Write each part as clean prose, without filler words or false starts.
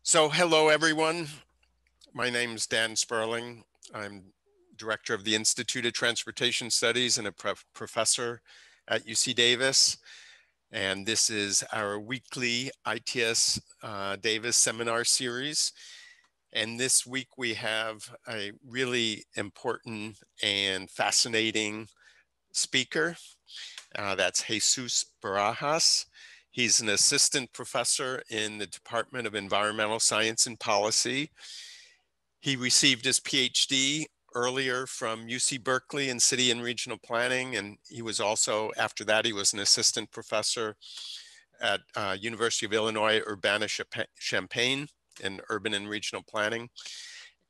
So hello, everyone. My name is Dan Sperling. I'm director of the Institute of Transportation Studies and a professor at UC Davis. And this is our weekly ITS Davis seminar series. And this week we have a really important and fascinating speaker. That's Jesus Barajas. He's an assistant professor in the Department of Environmental Science and Policy. He received his PhD earlier from UC Berkeley in City and Regional Planning, and he was also, after that, he was an assistant professor at University of Illinois Urbana-Champaign in Urban and Regional Planning.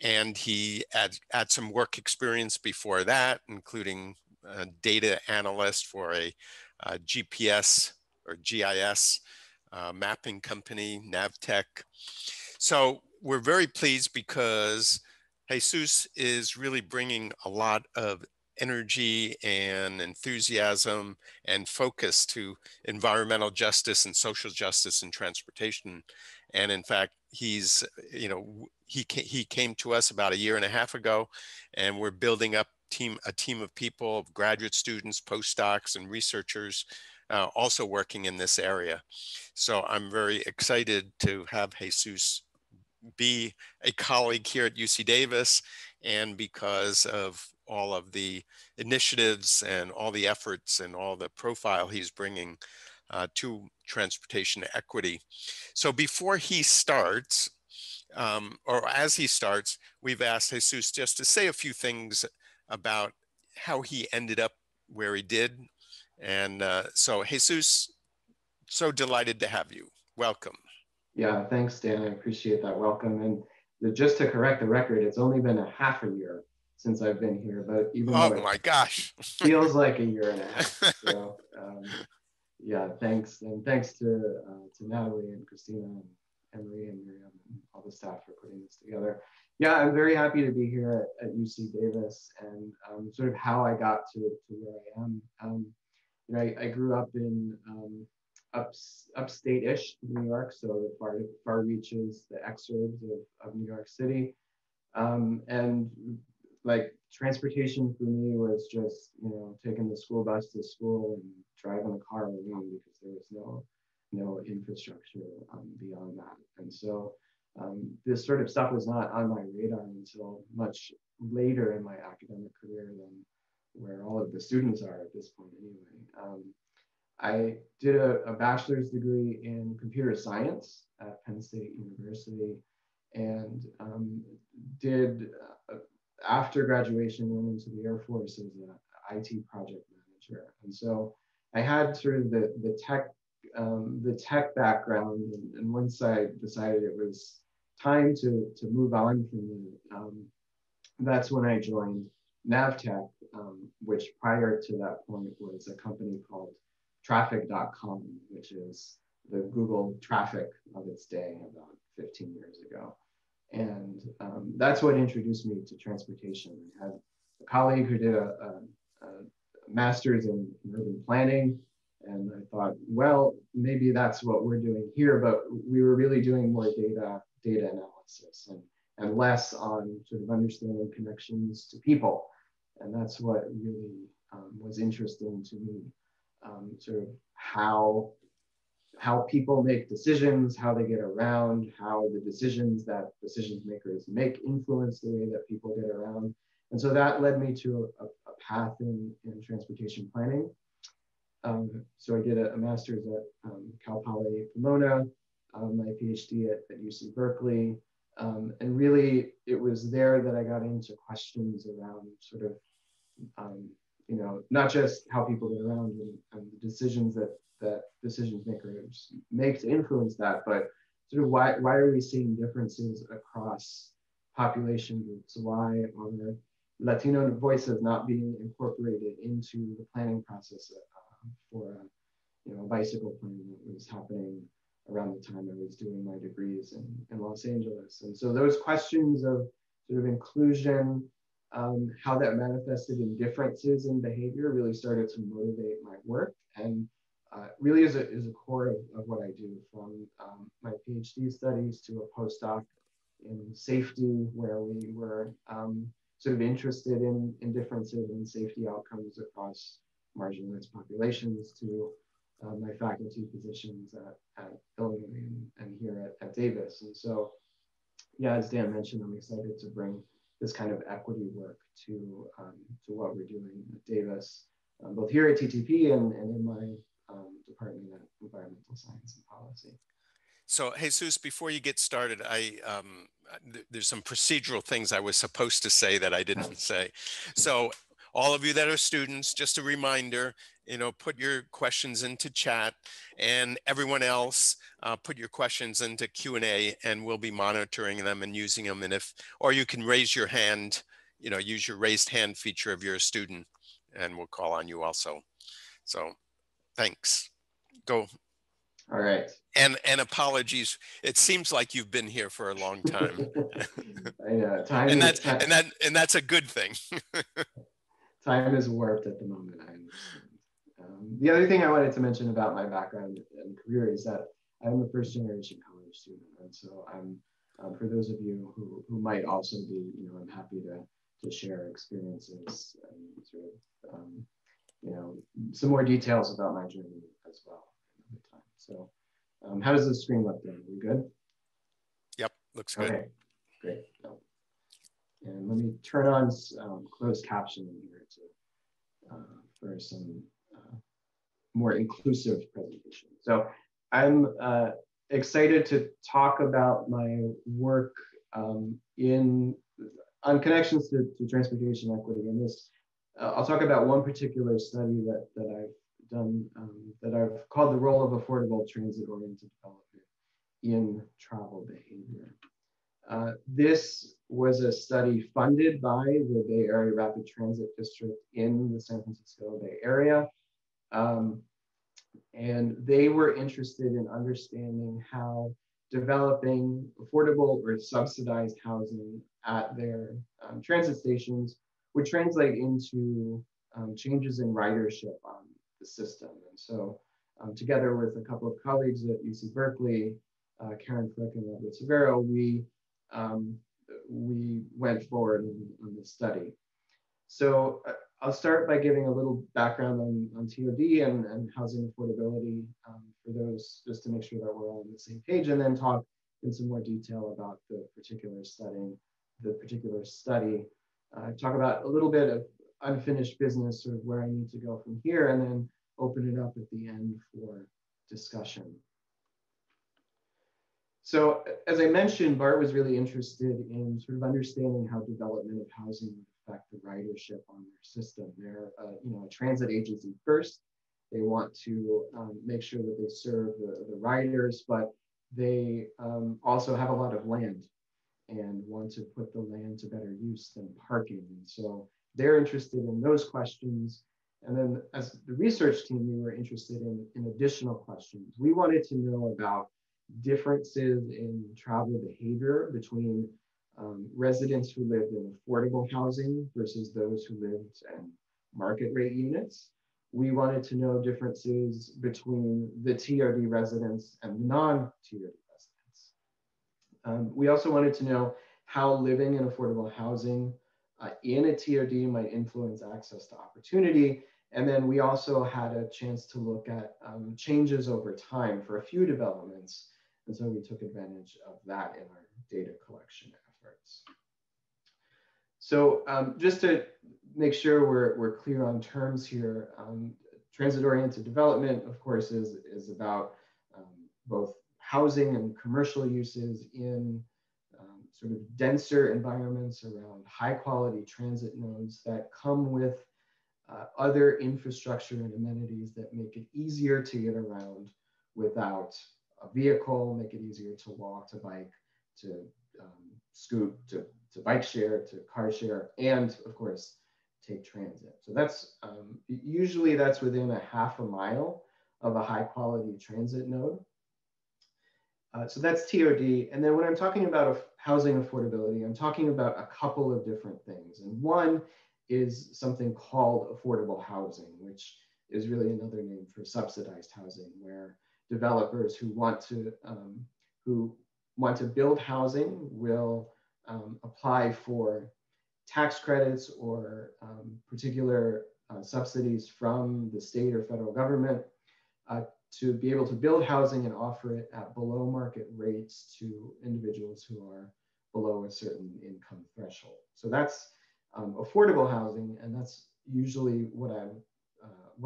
And he had some work experience before that, including data analyst for a GPS or GIS mapping company, Navtech. So we're very pleased because Jesus is really bringing a lot of energy and enthusiasm and focus to environmental justice and social justice in transportation. And in fact, he came to us about a year and a half ago, and we're building up a team of people, of graduate students, postdocs, and researchers also working in this area. So I'm very excited to have Jesus be a colleague here at UC Davis, and because of all of the initiatives and all the efforts and all the profile he's bringing to transportation equity. So before he starts, or as he starts, we've asked Jesus just to say a few things about how he ended up where he did. And so Jesus, so delighted to have you. Welcome. Yeah, thanks, Dan. I appreciate that welcome. And just to correct the record, it's only been a half a year since I've been here, but even though Oh my gosh, feels like a year and a half. So yeah, thanks. And thanks to Natalie and Christina and Emily and Miriam and all the staff for putting this together. Yeah, I'm very happy to be here at UC Davis, and sort of how I got to where I am. I grew up in upstate-ish New York, so the far reaches, the exurbs of New York City. And like transportation for me was just, taking the school bus to school and driving the car around because there was no infrastructure beyond that. And so this sort of stuff was not on my radar until much later in my academic career than where all of the students are at this point anyway. I did a bachelor's degree in computer science at Penn State University, and after graduation, went into the Air Force as an IT project manager. And so I had sort of the tech background, and once I decided it was time to move on from it, that's when I joined Navtech, which prior to that point was a company called traffic.com, which is the Google traffic of its day about 15 years ago. And that's what introduced me to transportation. I had a colleague who did a master's in urban planning, and I thought, well, maybe that's what we're doing here, but we were really doing more data analysis and less on sort of understanding connections to people. And that's what really was interesting to me. Sort of how people make decisions, how they get around, how the decisions that decision makers make influence the way that people get around. And so that led me to a path in transportation planning. So I did a master's at Cal Poly Pomona, my PhD at UC Berkeley. And really, it was there that I got into questions around sort of not just how people get around and the decisions that decision makers make to influence that, but sort of why are we seeing differences across population groups? Why are Latino voices not being incorporated into the planning process for a bicycle plan that was happening around the time I was doing my degrees in Los Angeles? And so those questions of sort of inclusion, how that manifested in differences in behavior really started to motivate my work. And really is a core of what I do, from my PhD studies to a postdoc in safety, where we were sort of interested in differences in safety outcomes across marginalized populations, to my faculty positions at Illinois and here at Davis. And so, yeah, as Dan mentioned, I'm excited to bring this kind of equity work to what we're doing at Davis, both here at TTP and in my department at Environmental Science and Policy. So, Jesus, before you get started, there's some procedural things I was supposed to say that I didn't say. So, all of you that are students, just a reminder, put your questions into chat, and everyone else, put your questions into Q&A, and we'll be monitoring them and using them. And or you can raise your hand, use your raised hand feature if you're a student, and we'll call on you also. So, thanks. Go. All right. And apologies. It seems like you've been here for a long time. I know. And that's a good thing. Time is warped at the moment, I understand. The other thing I wanted to mention about my background and career is that I'm a first-generation college student, and so I'm for those of you who might also be, I'm happy to share experiences and sort of, some more details about my journey as well another time. So. How does the screen look then? Are we good? Yep, looks good. Okay, great. And let me turn on closed captioning here for some more inclusive presentation. So I'm excited to talk about my work on connections to transportation equity. And this, I'll talk about one particular study that I've done that I've called the role of affordable transit-oriented development in travel behavior. This was a study funded by the Bay Area Rapid Transit District in the San Francisco Bay Area. And they were interested in understanding how developing affordable or subsidized housing at their transit stations would translate into changes in ridership on the system. And so together with a couple of colleagues at UC Berkeley, Karen Frick and Robert Severo, we went forward on this study. So I'll start by giving a little background on TOD and housing affordability for those, just to make sure that we're all on the same page, and then talk in some more detail about the particular study. Talk about a little bit of unfinished business, sort of where I need to go from here, and then open it up at the end for discussion. So as I mentioned, BART was really interested in sort of understanding how development of housing would affect the ridership on their system. They're a transit agency first. They want to make sure that they serve the riders, but they also have a lot of land and want to put the land to better use than parking. And so they're interested in those questions. And then as the research team, we were interested in additional questions. We wanted to know about differences in travel behavior between residents who lived in affordable housing versus those who lived in market rate units. We wanted to know differences between the TOD residents and non-TOD residents. We also wanted to know how living in affordable housing in a TOD might influence access to opportunity. And then we also had a chance to look at changes over time for a few developments. And so we took advantage of that in our data collection efforts. So just to make sure we're clear on terms here, transit-oriented development, of course, is about both housing and commercial uses in sort of denser environments around high-quality transit nodes that come with other infrastructure and amenities that make it easier to get around without a vehicle, make it easier to walk, to bike, to scoot, to bike share, to car share, and of course, take transit. So that's, usually that's within a half a mile of a high quality transit node. So that's TOD. And then when I'm talking about housing affordability, I'm talking about a couple of different things. And one is something called affordable housing, which is really another name for subsidized housing, where developers who want to build housing will apply for tax credits or particular subsidies from the state or federal government to be able to build housing and offer it at below market rates to individuals who are below a certain income threshold. So that's affordable housing, and that's usually what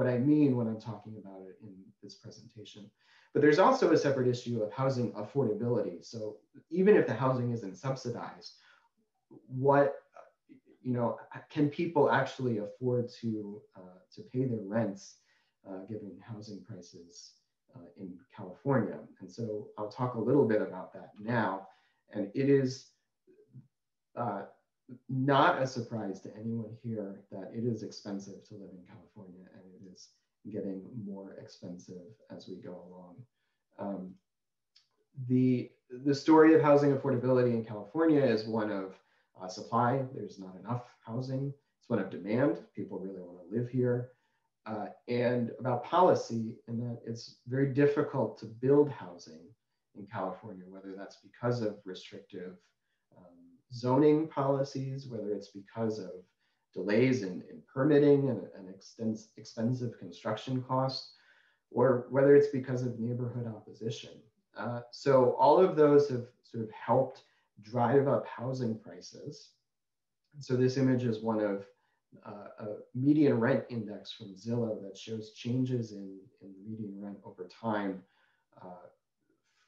I mean when I'm talking about it in this presentation. But there's also a separate issue of housing affordability. So even if the housing isn't subsidized, what, can people actually afford to pay their rents given housing prices in California? And so I'll talk a little bit about that now. And it is not a surprise to anyone here that it is expensive to live in California, and it is getting more expensive as we go along. The story of housing affordability in California is one of supply. There's not enough housing. It's one of demand. People really want to live here. And about policy, in that it's very difficult to build housing in California, whether that's because of restrictive zoning policies, whether it's because of delays in permitting and expensive construction costs, or whether it's because of neighborhood opposition. So all of those have sort of helped drive up housing prices. And so this image is one of a median rent index from Zillow that shows changes in the median rent over time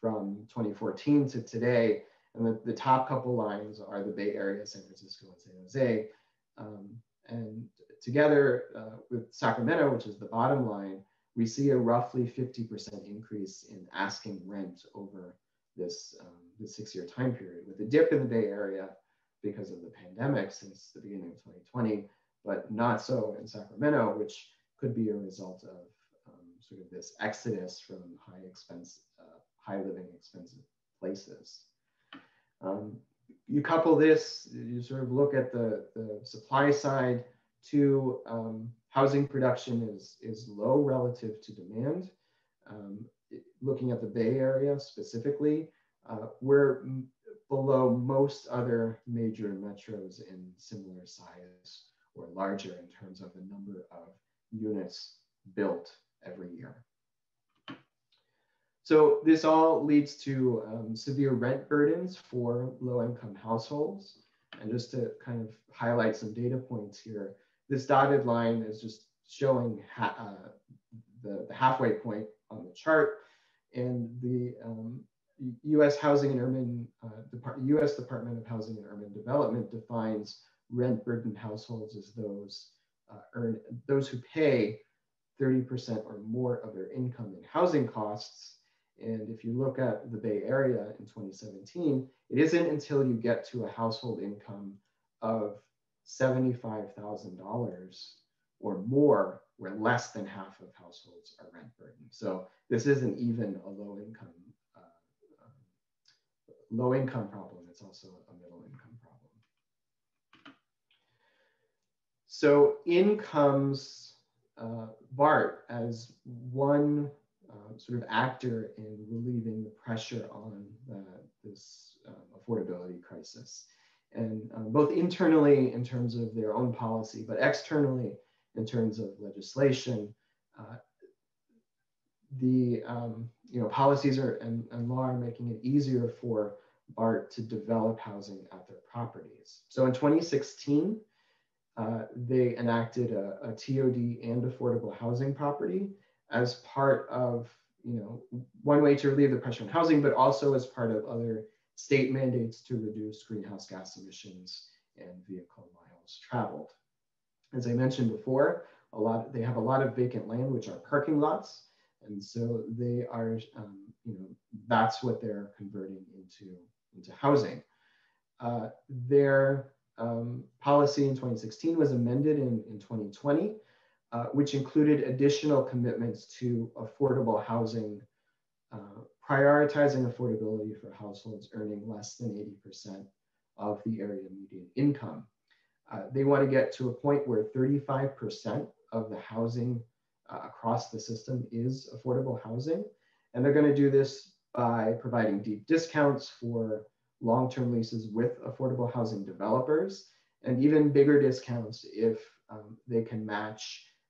from 2014 to today. And the top couple lines are the Bay Area, San Francisco, and San Jose. And together with Sacramento, which is the bottom line, we see a roughly 50% increase in asking rent over this 6-year time period, with a dip in the Bay Area because of the pandemic since the beginning of 2020, but not so in Sacramento, which could be a result of sort of this exodus from high living expensive places. You couple this, you sort of look at the supply side to housing production is low relative to demand. Looking at the Bay Area specifically, we're below most other major metros in similar size or larger in terms of the number of units built every year. So this all leads to severe rent burdens for low-income households. And just to kind of highlight some data points here, this dotted line is just showing the halfway point on the chart. And the U.S. Housing and Urban U.S. Department of Housing and Urban Development defines rent-burdened households as those who pay 30% or more of their income in housing costs. And if you look at the Bay Area in 2017, it isn't until you get to a household income of $75,000 or more where less than half of households are rent burdened. So this isn't even a low income problem, it's also a middle income problem. So in comes BART as one sort of actor in relieving the pressure on this affordability crisis. And both internally in terms of their own policy, but externally in terms of legislation, the policies and law are making it easier for BART to develop housing at their properties. So in 2016, they enacted a TOD and affordable housing property as part of, one way to relieve the pressure on housing, but also as part of other state mandates to reduce greenhouse gas emissions and vehicle miles traveled. As I mentioned before, they have a lot of vacant land, which are parking lots. And so they are, that's what they're converting into housing. Their policy in 2016 was amended in 2020, which included additional commitments to affordable housing, prioritizing affordability for households earning less than 80% of the area median income. They want to get to a point where 35% of the housing across the system is affordable housing. And they're going to do this by providing deep discounts for long-term leases with affordable housing developers, and even bigger discounts if they can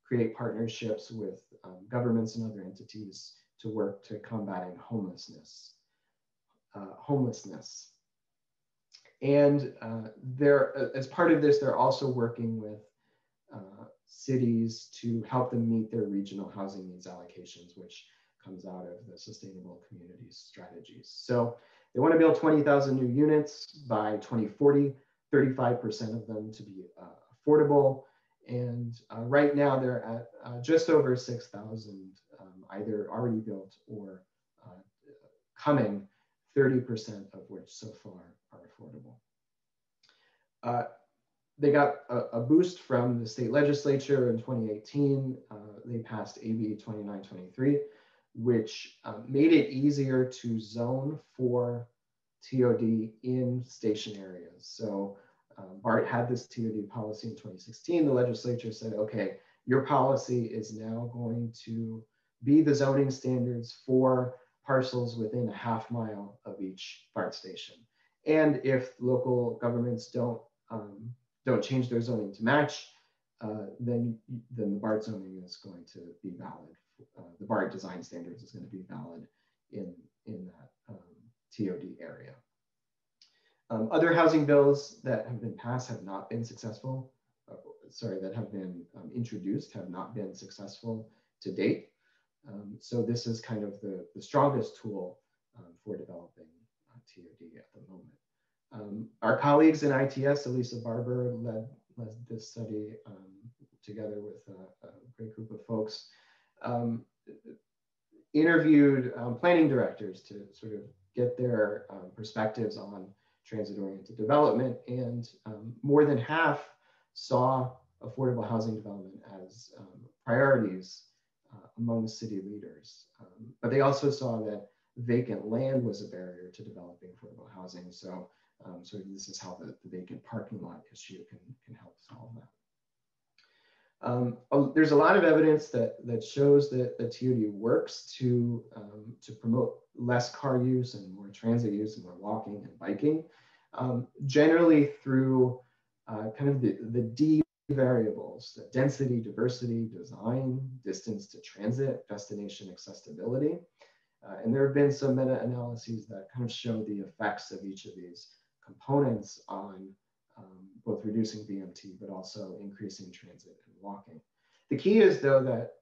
create partnerships with governments and other entities to work to combating homelessness. And as part of this, they're also working with cities to help them meet their regional housing needs allocations, which comes out of the sustainable communities strategies. So they want to build 20,000 new units by 2040, 35% of them to be affordable. And right now they're at just over 6,000, either already built or coming, 30% of which so far are affordable. They got a boost from the state legislature in 2018. They passed AB 2923, which made it easier to zone for TOD in station areas. So BART had this TOD policy in 2016. The legislature said, okay, your policy is now going to be the zoning standards for parcels within a half mile of each BART station. And if local governments don't change their zoning to match, then the BART zoning is going to be valid. The BART design standards is going to be valid in that TOD area. Other housing bills that have been passed have not been successful. That have been introduced have not been successful to date. So this is kind of the strongest tool for developing TOD at the moment. Our colleagues in ITS, Elisa Barber led this study together with a great group of folks, interviewed planning directors to sort of get their perspectives on transit-oriented development, and more than half saw affordable housing development as priorities among city leaders. But they also saw that vacant land was a barrier to developing affordable housing. So this is how the vacant parking lot issue can help solve that. There's a lot of evidence that shows that the TOD works to promote less car use and more transit use and more walking and biking, generally through kind of the D variables: the density, diversity, design, distance to transit, destination accessibility. And there have been some meta-analyses that kind of show the effects of each of these components on both reducing VMT, but also increasing transit and walking. The key is, though, that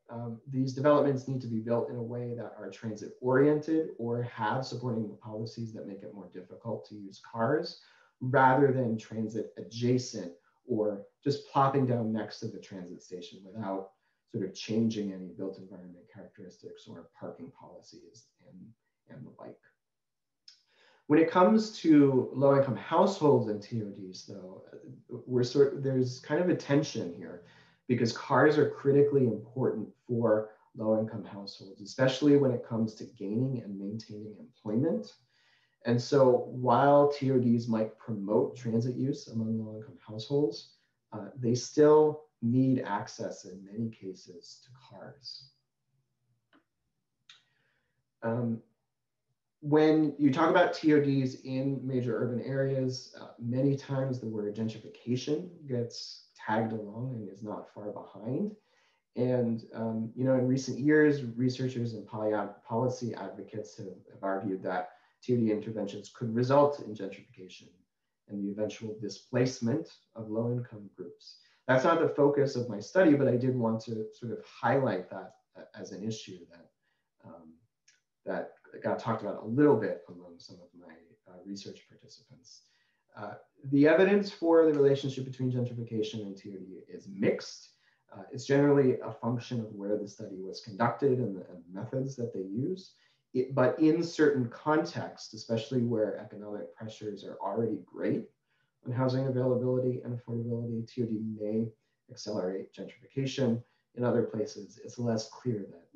these developments need to be built in a way that are transit-oriented or have supporting policies that make it more difficult to use cars, rather than transit-adjacent or just plopping down next to the transit station without sort of changing any built environment characteristics or parking policies and the like. When it comes to low-income households and TODs, though, there's kind of a tension here, because cars are critically important for low-income households, especially when it comes to gaining and maintaining employment. And so while TODs might promote transit use among low-income households, they still need access in many cases to cars. When you talk about TODs in major urban areas, many times the word gentrification gets tagged along and is not far behind. And in recent years, researchers and policy advocates have argued that TOD interventions could result in gentrification and the eventual displacement of low-income groups. That's not the focus of my study, but I did want to sort of highlight that as an issue that got talked about a little bit among some of my research participants. The evidence for the relationship between gentrification and TOD is mixed. It's generally a function of where the study was conducted and the methods that they use. But in certain contexts, especially where economic pressures are already great on housing availability and affordability, TOD may accelerate gentrification. In other places, it's less clear that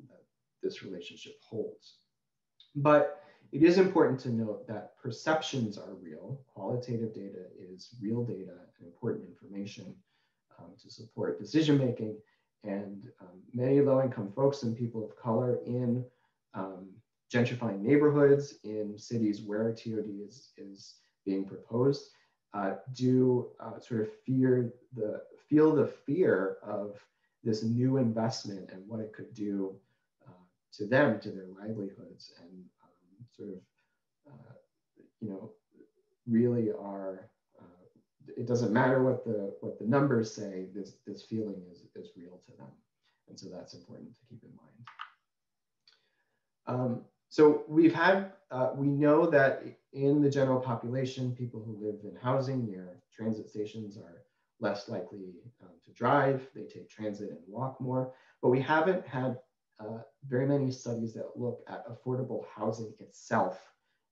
this relationship holds. But it is important to note that perceptions are real. Qualitative data is real data and important information to support decision-making. And many low-income folks and people of color in gentrifying neighborhoods in cities where TOD is being proposed do sort of feel the fear of this new investment and what it could do to them, to their livelihoods, and sort of, you know, really are, it doesn't matter what the numbers say, this feeling is real to them. And so that's important to keep in mind. So we've had, we know that in the general population, people who live in housing near transit stations are less likely to drive. They take transit and walk more, but we haven't had very many studies that look at affordable housing itself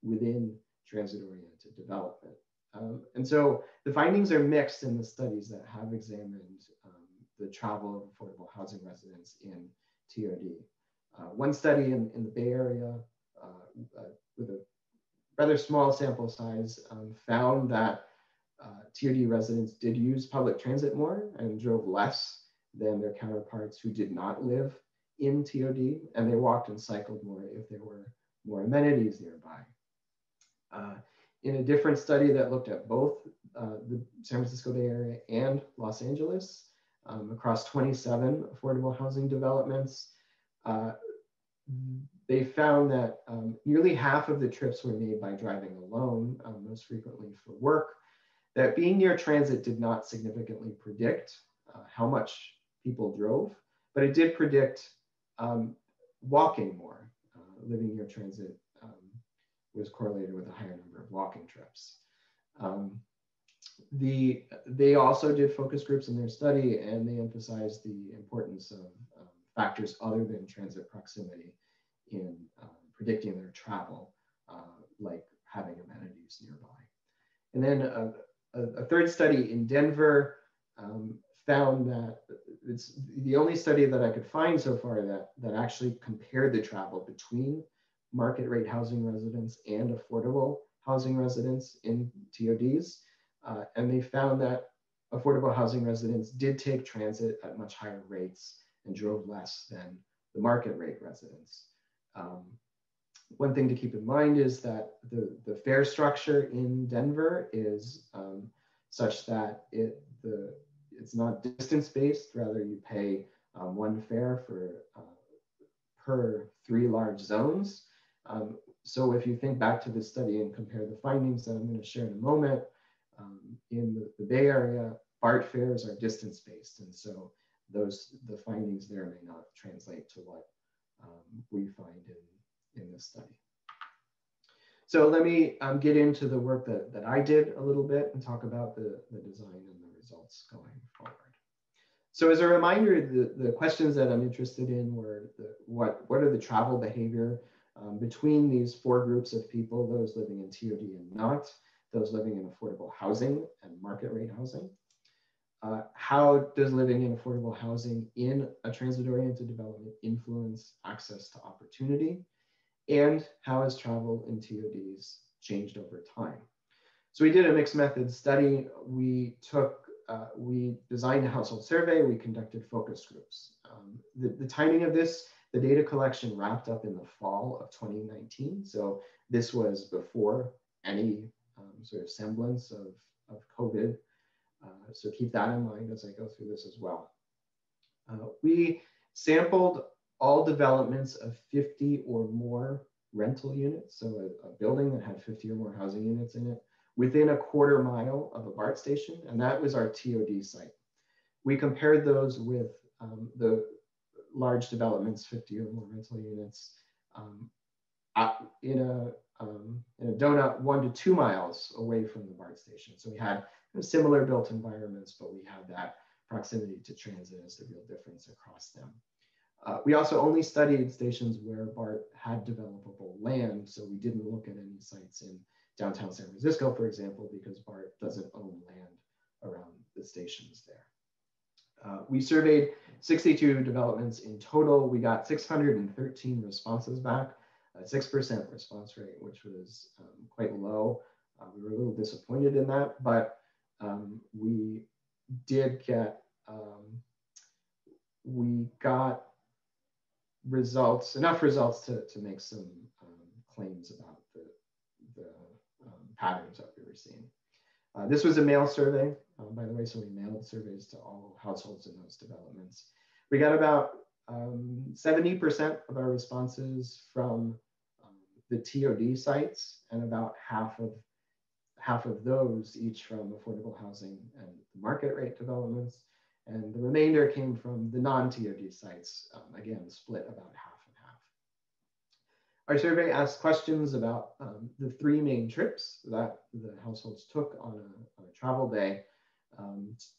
within transit-oriented development. And so the findings are mixed in the studies that have examined the travel of affordable housing residents in TOD. One study in the Bay Area with a rather small sample size found that TOD residents did use public transit more and drove less than their counterparts who did not live in TOD, and they walked and cycled more if there were more amenities nearby. In a different study that looked at both the San Francisco Bay Area and Los Angeles, across 27 affordable housing developments, they found that nearly half of the trips were made by driving alone, most frequently for work, that being near transit did not significantly predict how much people drove, but it did predict walking more. Living near transit was correlated with a higher number of walking trips. They also did focus groups in their study, and they emphasized the importance of factors other than transit proximity in predicting their travel, like having amenities nearby. And then a third study in Denver found that it's the only study that I could find so far that actually compared the travel between market rate housing residents and affordable housing residents in TODs. And they found that affordable housing residents did take transit at much higher rates and drove less than the market rate residents. One thing to keep in mind is that the fare structure in Denver is such that it's not distance-based, rather you pay one fare per 3 large zones. So if you think back to this study and compare the findings that I'm going to share in a moment, in the Bay Area, BART fares are distance-based, and so the findings there may not translate to what we find in this study. So let me get into the work that I did a little bit and talk about the design and the results going forward. So as a reminder, the questions that I'm interested in were what are the travel behavior between these 4 groups of people, those living in TOD and not, those living in affordable housing and market rate housing. How does living in affordable housing in a transit-oriented development influence access to opportunity? And how has travel in TODs changed over time? So we did a mixed method study. We designed a household survey. We conducted focus groups. The timing of this, the data collection wrapped up in the fall of 2019. So this was before any sort of semblance of COVID. So keep that in mind as I go through this as well. We sampled all developments of 50 or more rental units, so a building that had 50 or more housing units in it, within a quarter mile of a BART station, and that was our TOD site. We compared those with the large developments, 50 or more rental units, in a donut 1 to 2 miles away from the BART station. So we had similar built environments, but we had that proximity to transit as the real difference across them. We also only studied stations where BART had developable land, so we didn't look at any sites in downtown San Francisco, for example, because BART doesn't own land around the stations there. We surveyed 62 developments in total. We got 613 responses back, a 6% response rate, which was quite low. We were a little disappointed in that, but we did get we got results, enough results to make some claims about the patterns that we were seeing. This was a mail survey, by the way, so we mailed surveys to all households in those developments. We got about 70% of our responses from the TOD sites, and about half of those each from affordable housing and market rate developments. And the remainder came from the non-TOD sites, again, split about half and half. Our survey asked questions about the 3 main trips that the households took on a travel day.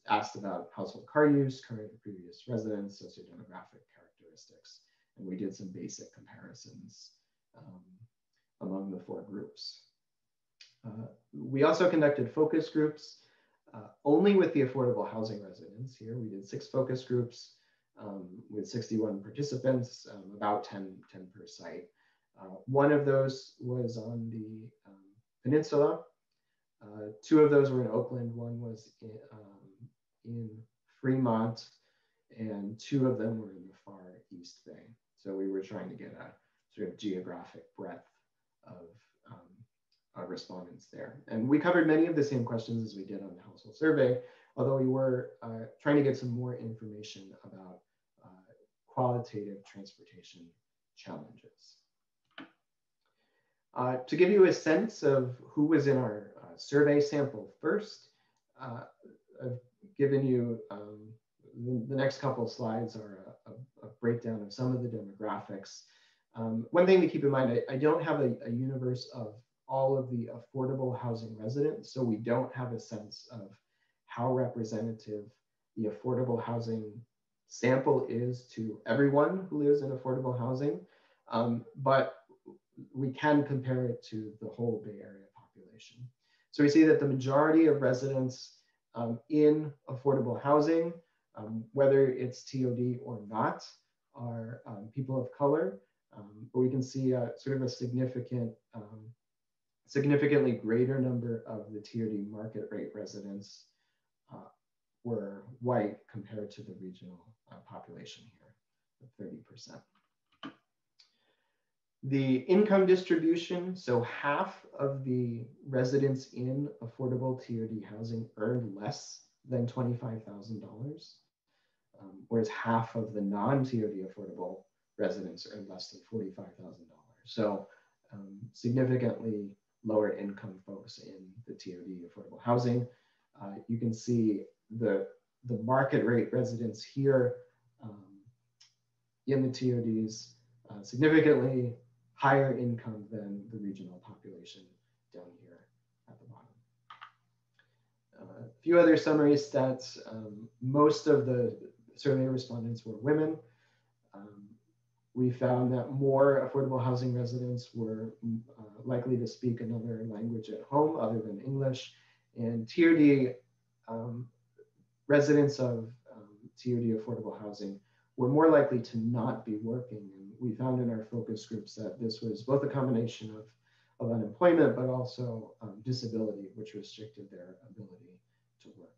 Asked about household car use, current and previous residents, sociodemographic characteristics, and we did some basic comparisons among the 4 groups. We also conducted focus groups only with the affordable housing residents. Here we did 6 focus groups with 61 participants, about 10 per site. One of those was on the peninsula. 2 of those were in Oakland. One was in Fremont, and 2 of them were in the far East Bay. So we were trying to get a sort of geographic breadth of respondents there. And we covered many of the same questions as we did on the household survey, although we were trying to get some more information about qualitative transportation challenges. To give you a sense of who was in our survey sample first, I've given you, the next couple of slides are a breakdown of some of the demographics. One thing to keep in mind, I don't have a universe of all of the affordable housing residents, so we don't have a sense of how representative the affordable housing sample is to everyone who lives in affordable housing, but we can compare it to the whole Bay Area population. So we see that the majority of residents in affordable housing, whether it's TOD or not, are people of color. But we can see sort of a significantly greater number of the TOD market rate residents were white compared to the regional population here, 30%. The income distribution, so half of the residents in affordable TOD housing earned less than $25,000, whereas half of the non-TOD affordable residents earned less than $45,000. So significantly lower income folks in the TOD affordable housing. You can see the market rate residents here in the TODs, significantly higher income than the regional population down here at the bottom. A few other summary stats. Most of the survey respondents were women. We found that more affordable housing residents were likely to speak another language at home other than English. And TOD residents of TOD affordable housing were more likely to not be working. And we found in our focus groups that this was both a combination of unemployment, but also disability, which restricted their ability to work.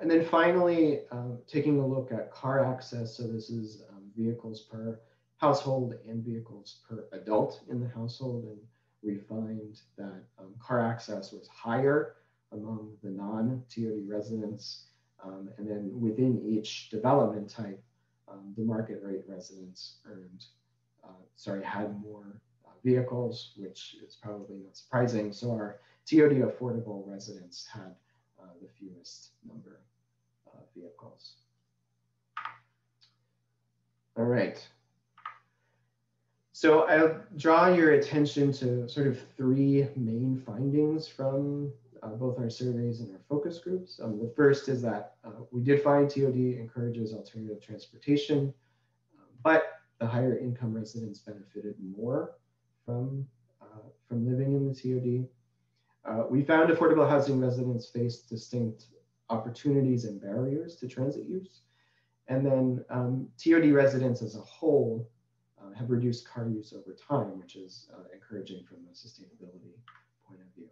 And then finally, taking a look at car access. So this is vehicles per household and vehicles per adult in the household. And we find that car access was higher among the non-TOD residents. And then within each development type, the market rate residents had more vehicles, which is probably not surprising. So our TOD affordable residents had the fewest number of vehicles. All right. So I'll draw your attention to sort of 3 main findings from both our surveys and our focus groups. The first is that we did find TOD encourages alternative transportation, but the higher income residents benefited more from living in the TOD. We found affordable housing residents face distinct opportunities and barriers to transit use. And then TOD residents as a whole have reduced car use over time, which is encouraging from a sustainability point of view.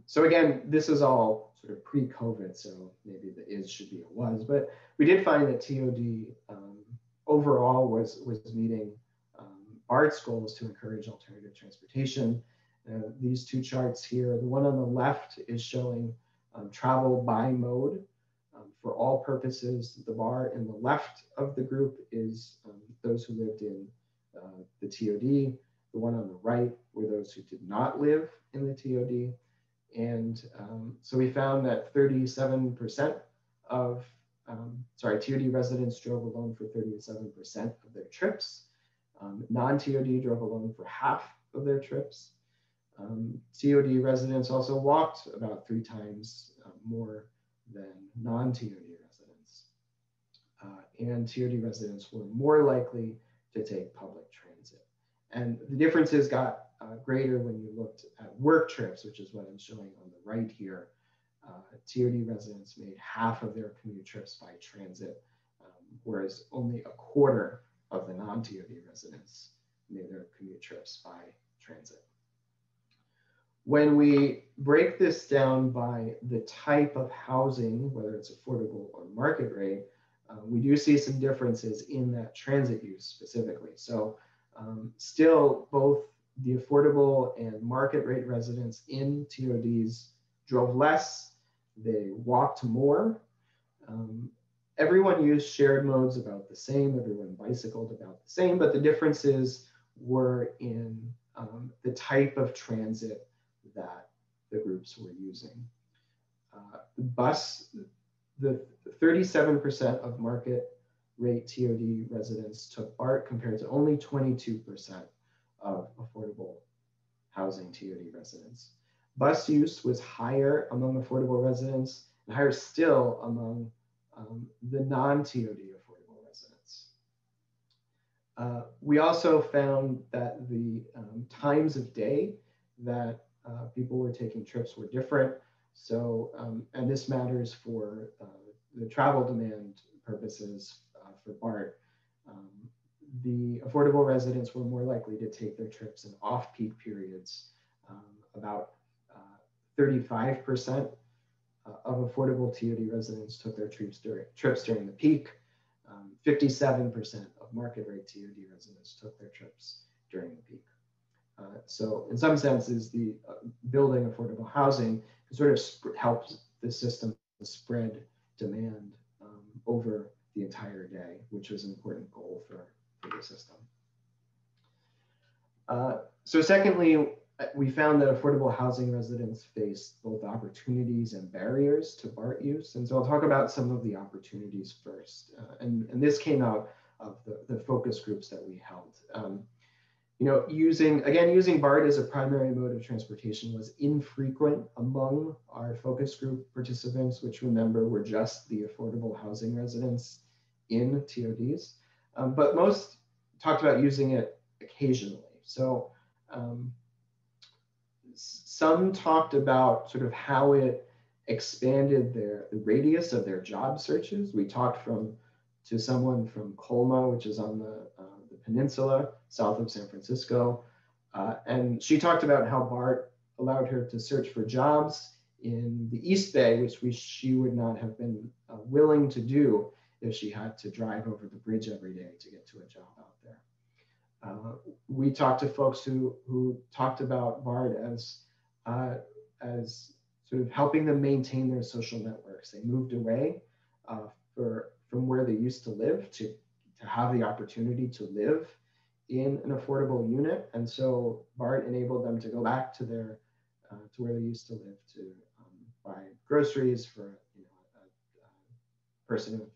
So again, this is all sort of pre-COVID, so maybe the is should be a was, but we did find that TOD overall was meeting BART's goals to encourage alternative transportation. These two charts here, the one on the left is showing travel by mode for all purposes. The bar in the left of the group is those who lived in the TOD. The one on the right were those who did not live in the TOD. And so we found that 37% of, TOD residents drove alone for 37% of their trips. Non-TOD drove alone for half of their trips. TOD residents also walked about 3 times more than non-TOD residents. And TOD residents were more likely to take public transit. And the differences got greater when you looked at work trips, which is what I'm showing on the right here. TOD residents made half of their commute trips by transit, whereas only a quarter of the non-TOD residents made their commute trips by transit. When we break this down by the type of housing, whether it's affordable or market rate, we do see some differences in that transit use specifically. So still both the affordable and market rate residents in TODs drove less, they walked more. Everyone used shared modes about the same, everyone bicycled about the same, but the differences were in the type of transit that the groups were using. The bus, the 37% of market rate TOD residents took BART compared to only 22% of affordable housing TOD residents. Bus use was higher among affordable residents and higher still among the non-TOD affordable residents. We also found that the times of day that people were taking trips were different. So, and this matters for the travel demand purposes for BART. The affordable residents were more likely to take their trips in off-peak periods. About 35% of affordable TOD residents took their trips during the peak. 57% of market rate TOD residents took their trips during the peak. So in some senses, the building affordable housing sort of helps the system spread demand over the entire day, which was an important goal for the system. So secondly, we found that affordable housing residents face both opportunities and barriers to BART use. And so I'll talk about some of the opportunities first. And this came out of the focus groups that we held. You know, using BART as a primary mode of transportation was infrequent among our focus group participants, which remember were just the affordable housing residents in TODs. But most talked about using it occasionally. So some talked about sort of how it expanded the radius of their job searches. We talked to someone from Colma, which is on the peninsula south of San Francisco. And she talked about how BART allowed her to search for jobs in the East Bay, which she would not have been willing to do if she had to drive over the bridge every day to get to a job out there. We talked to folks who talked about BART as sort of helping them maintain their social networks. They moved away from where they used to live to have the opportunity to live in an affordable unit. And so BART enabled them to go back to to where they used to live to buy groceries for a person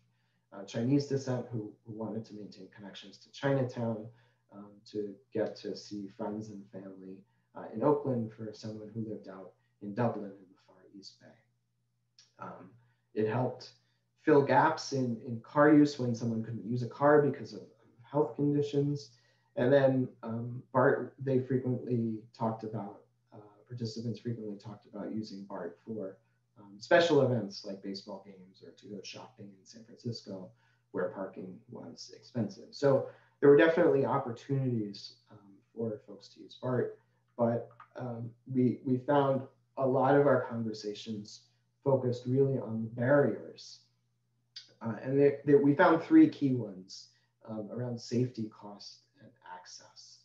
of Chinese descent who wanted to maintain connections to Chinatown, to get to see friends and family in Oakland for someone who lived out in Dublin in the Far East Bay. It helped fill gaps in car use when someone couldn't use a car because of health conditions. And then they frequently talked about, participants frequently talked about using BART for special events like baseball games or to go shopping in San Francisco where parking was expensive. So there were definitely opportunities for folks to use BART, but we found a lot of our conversations focused really on the barriers. And we found three key ones around safety, cost, and access.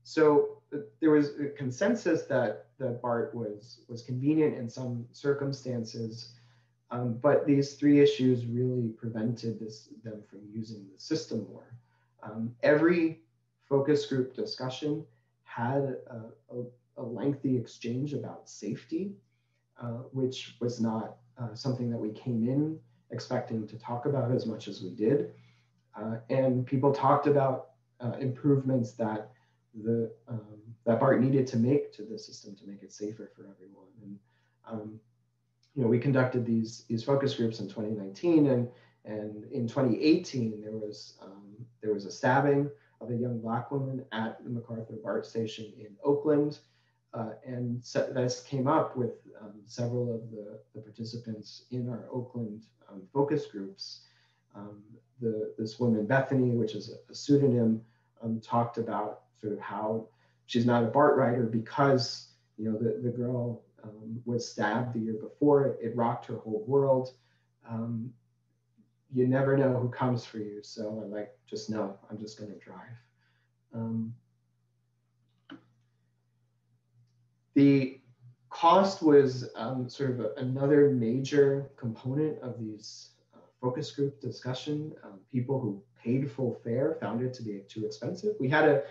So there was a consensus that BART was convenient in some circumstances, but these three issues really prevented them from using the system more. Every focus group discussion had a lengthy exchange about safety, which was not something that we came in expecting to talk about as much as we did. And people talked about improvements that that BART needed to make to the system to make it safer for everyone. And you know, we conducted these focus groups in 2019, and in 2018 there was a stabbing of a young Black woman at the MacArthur BART station in Oakland, and this came up with several of the participants in our Oakland focus groups. This woman Bethany, which is a pseudonym, talked about sort of how she's not a BART rider because, you know, the girl was stabbed the year before. It rocked her whole world. You never know who comes for you. So I'm like, just no, I'm just going to drive. The cost was sort of another major component of these focus group discussion. People who paid full fare found it to be too expensive. We had a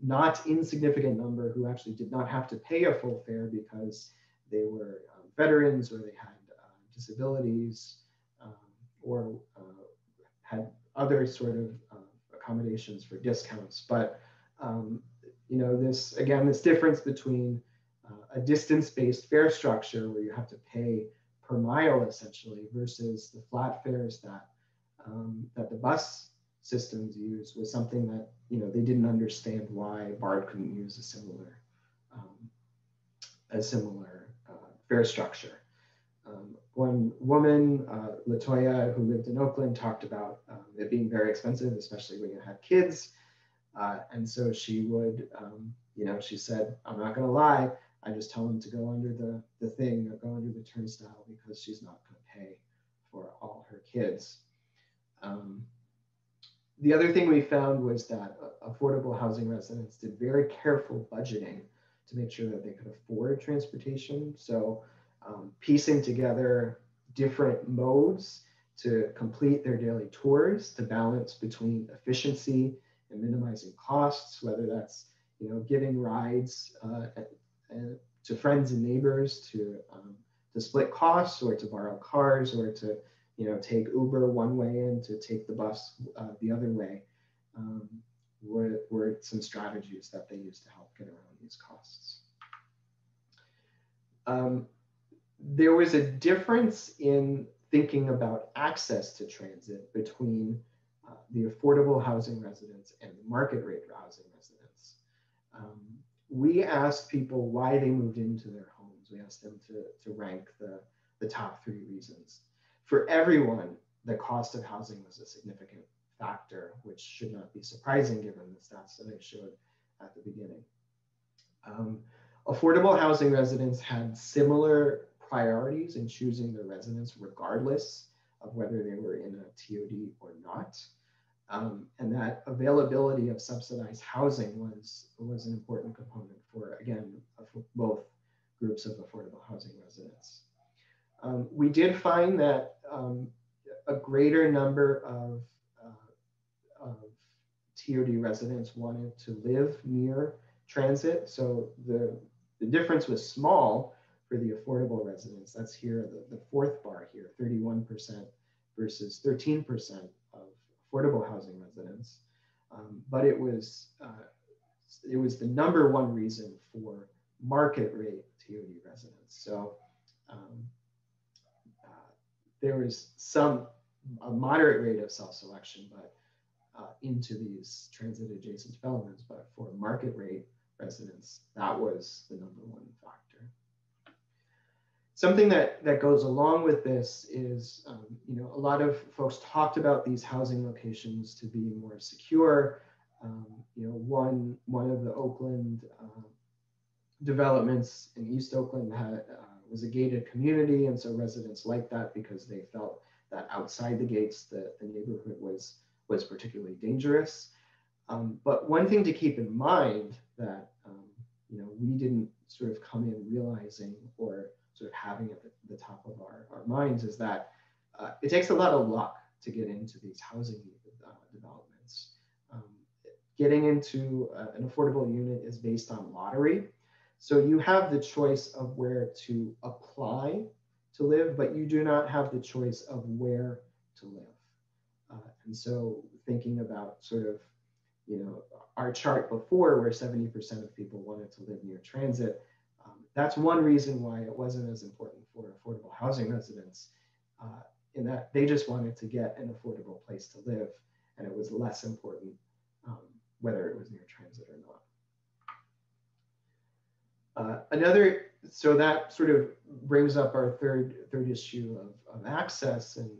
not insignificant number who actually did not have to pay a full fare because they were veterans, or they had disabilities, or had other sort of accommodations for discounts. But you know, this difference between a distance-based fare structure where you have to pay per mile essentially versus the flat fares that that the bus systems use was something that, you know, they didn't understand why BART couldn't use a similar fare structure. One woman, Latoya, who lived in Oakland, talked about it being very expensive, especially when you have kids. And so she would, you know, she said, I'm not going to lie, I just tell them to go under the thing or go under the turnstile because she's not going to pay for all her kids. The other thing we found was that affordable housing residents did very careful budgeting to make sure that they could afford transportation. So piecing together different modes to complete their daily tours to balance between efficiency and minimizing costs, whether that's, you know, giving rides to friends and neighbors to split costs, or to borrow cars, or to, you know, take Uber one way and to take the bus the other way, were some strategies that they used to help get around these costs. There was a difference in thinking about access to transit between the affordable housing residents and the market rate housing residents. We asked people why they moved into their homes. We asked them to rank the top three reasons. For everyone, the cost of housing was a significant factor, which should not be surprising given the stats that I showed at the beginning. Affordable housing residents had similar priorities in choosing their residence regardless of whether they were in a TOD or not. And that availability of subsidized housing was an important component for, again, for both groups of affordable housing residents. We did find that a greater number of TOD residents wanted to live near transit. So the difference was small for the affordable residents. That's here, the fourth bar here, 31% versus 13% of affordable housing residents. But it was the number one reason for market rate TOD residents. So there was a moderate rate of self-selection, but into these transit adjacent developments, but for market rate residents, that was the number one factor. Something that goes along with this is, you know, a lot of folks talked about these housing locations to be more secure. You know, one of the Oakland developments in East Oakland was a gated community, and so residents liked that because they felt that outside the gates, the neighborhood was particularly dangerous. But one thing to keep in mind that we didn't sort of come in realizing or sort of having at the top of our minds is that it takes a lot of luck to get into these housing developments. Um, Getting into an affordable unit is based on lottery. So you have the choice of where to apply to live, but you do not have the choice of where to live. And so thinking about sort of, our chart before where 70% of people wanted to live near transit, that's one reason why it wasn't as important for affordable housing residents, in that they just wanted to get an affordable place to live, and it was less important whether it was near transit or not. So that sort of brings up our third issue of access, and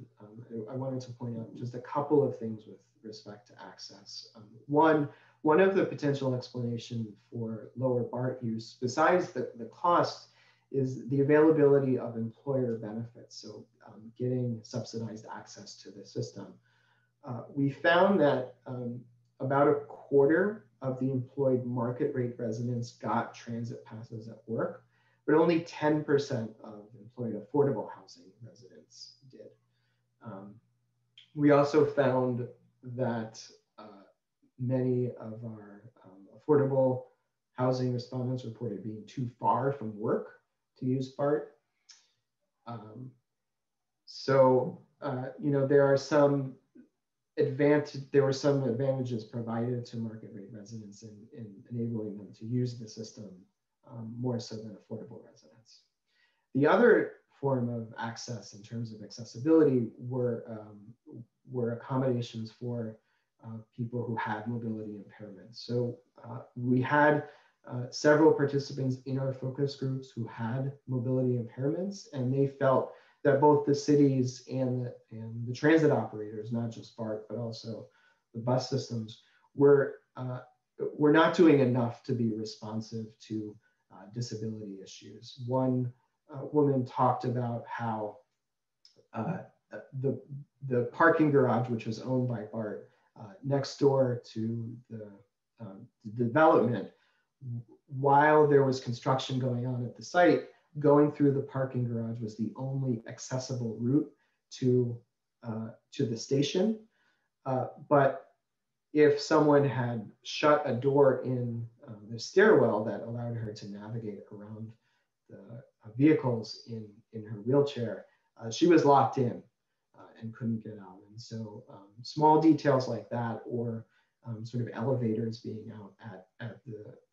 I wanted to point out just a couple of things with respect to access. One of the potential explanation for lower BART use, besides the cost, is the availability of employer benefits. So getting subsidized access to the system. We found that about a quarter of the employed market rate residents got transit passes at work, but only 10% of employed affordable housing residents did. We also found that many of our affordable housing respondents reported being too far from work to use BART. There were some advantages provided to market rate residents in enabling them to use the system more so than affordable residents. The other form of access in terms of accessibility were accommodations for people who had mobility impairments. So we had several participants in our focus groups who had mobility impairments, and they felt that both the cities and the transit operators, not just BART, but also the bus systems, were not doing enough to be responsive to disability issues. One woman talked about how the parking garage, which was owned by BART, next door to the development, while there was construction going on at the site, going through the parking garage was the only accessible route to the station. But if someone had shut a door in the stairwell that allowed her to navigate around the vehicles in her wheelchair, she was locked in and couldn't get out. And so small details like that, or sort of elevators being out at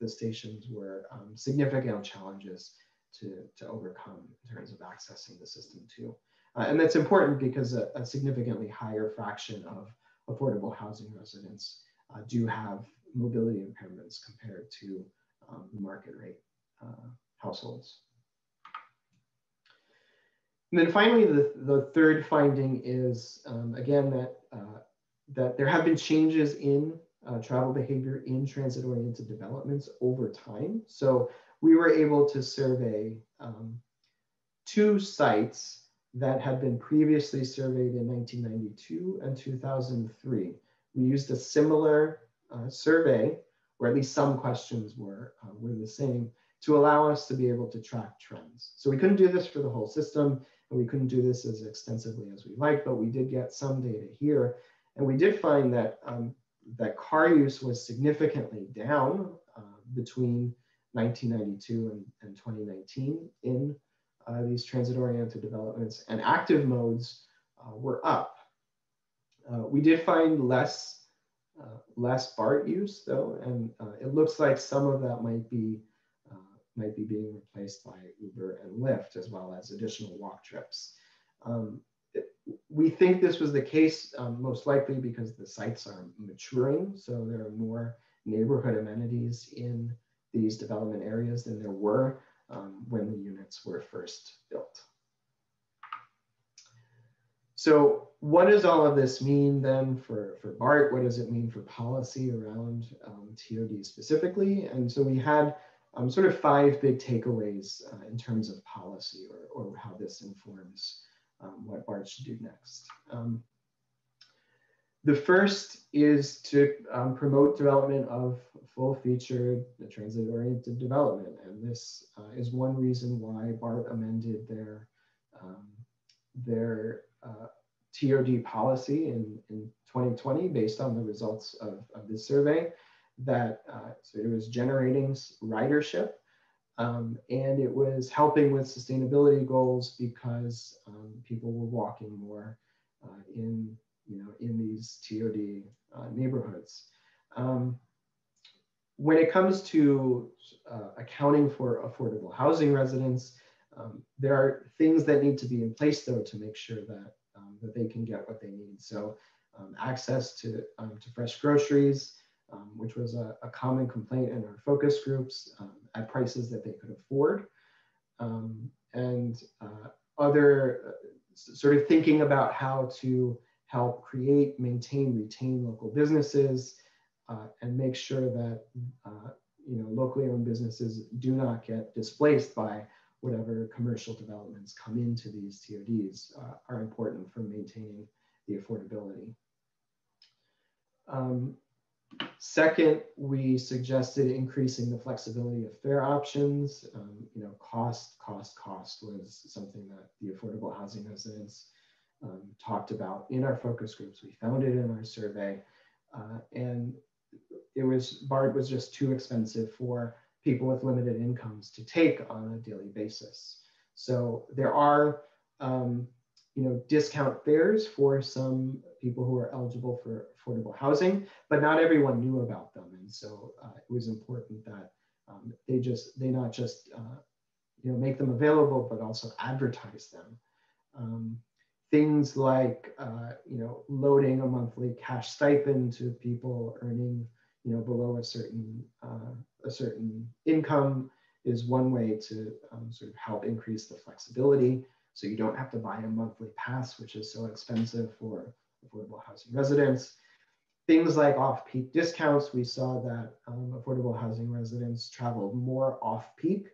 the stations, were significant challenges to overcome in terms of accessing the system too. And that's important because a significantly higher fraction of affordable housing residents do have mobility impairments compared to the market rate households. And then finally, the third finding is, again, that there have been changes in travel behavior in transit-oriented developments over time. So we were able to survey 2 sites that had been previously surveyed in 1992 and 2003. We used a similar survey, or at least some questions were the same, to allow us to be able to track trends. So we couldn't do this for the whole system, and we couldn't do this as extensively as we like, but we did get some data here. And we did find that, that car use was significantly down between 1992 and 2019 in these transit-oriented developments, and active modes were up. We did find less BART use though, and it looks like some of that might be being replaced by Uber and Lyft, as well as additional walk trips. We think this was the case most likely because the sites are maturing, so there are more neighborhood amenities in these development areas than there were when the units were first built. So what does all of this mean then for BART? What does it mean for policy around TOD specifically? And so we had sort of 5 big takeaways in terms of policy or how this informs what BART should do next. The first is to promote development of full-featured transit-oriented development. And this is one reason why BART amended their TOD policy in 2020 based on the results of this survey, that so it was generating ridership and it was helping with sustainability goals because people were walking more in these TOD neighborhoods. When it comes to accounting for affordable housing residents, there are things that need to be in place though to make sure that that they can get what they need. So access to fresh groceries, which was a common complaint in our focus groups, at prices that they could afford, and other sort of thinking about how to help create, maintain, retain local businesses, and make sure that locally owned businesses do not get displaced by whatever commercial developments come into these TODs are important for maintaining the affordability. Second, we suggested increasing the flexibility of fare options. Cost was something that the affordable housing residents talked about in our focus groups. We found it in our survey, and BART was just too expensive for people with limited incomes to take on a daily basis. So there are discount fares for some people who are eligible for affordable housing, but not everyone knew about them. And so it was important that they not just make them available, but also advertise them. Things like loading a monthly cash stipend to people earning below a certain income is one way to sort of help increase the flexibility. So you don't have to buy a monthly pass, which is so expensive for affordable housing residents. Things like off-peak discounts, we saw that affordable housing residents traveled more off-peak.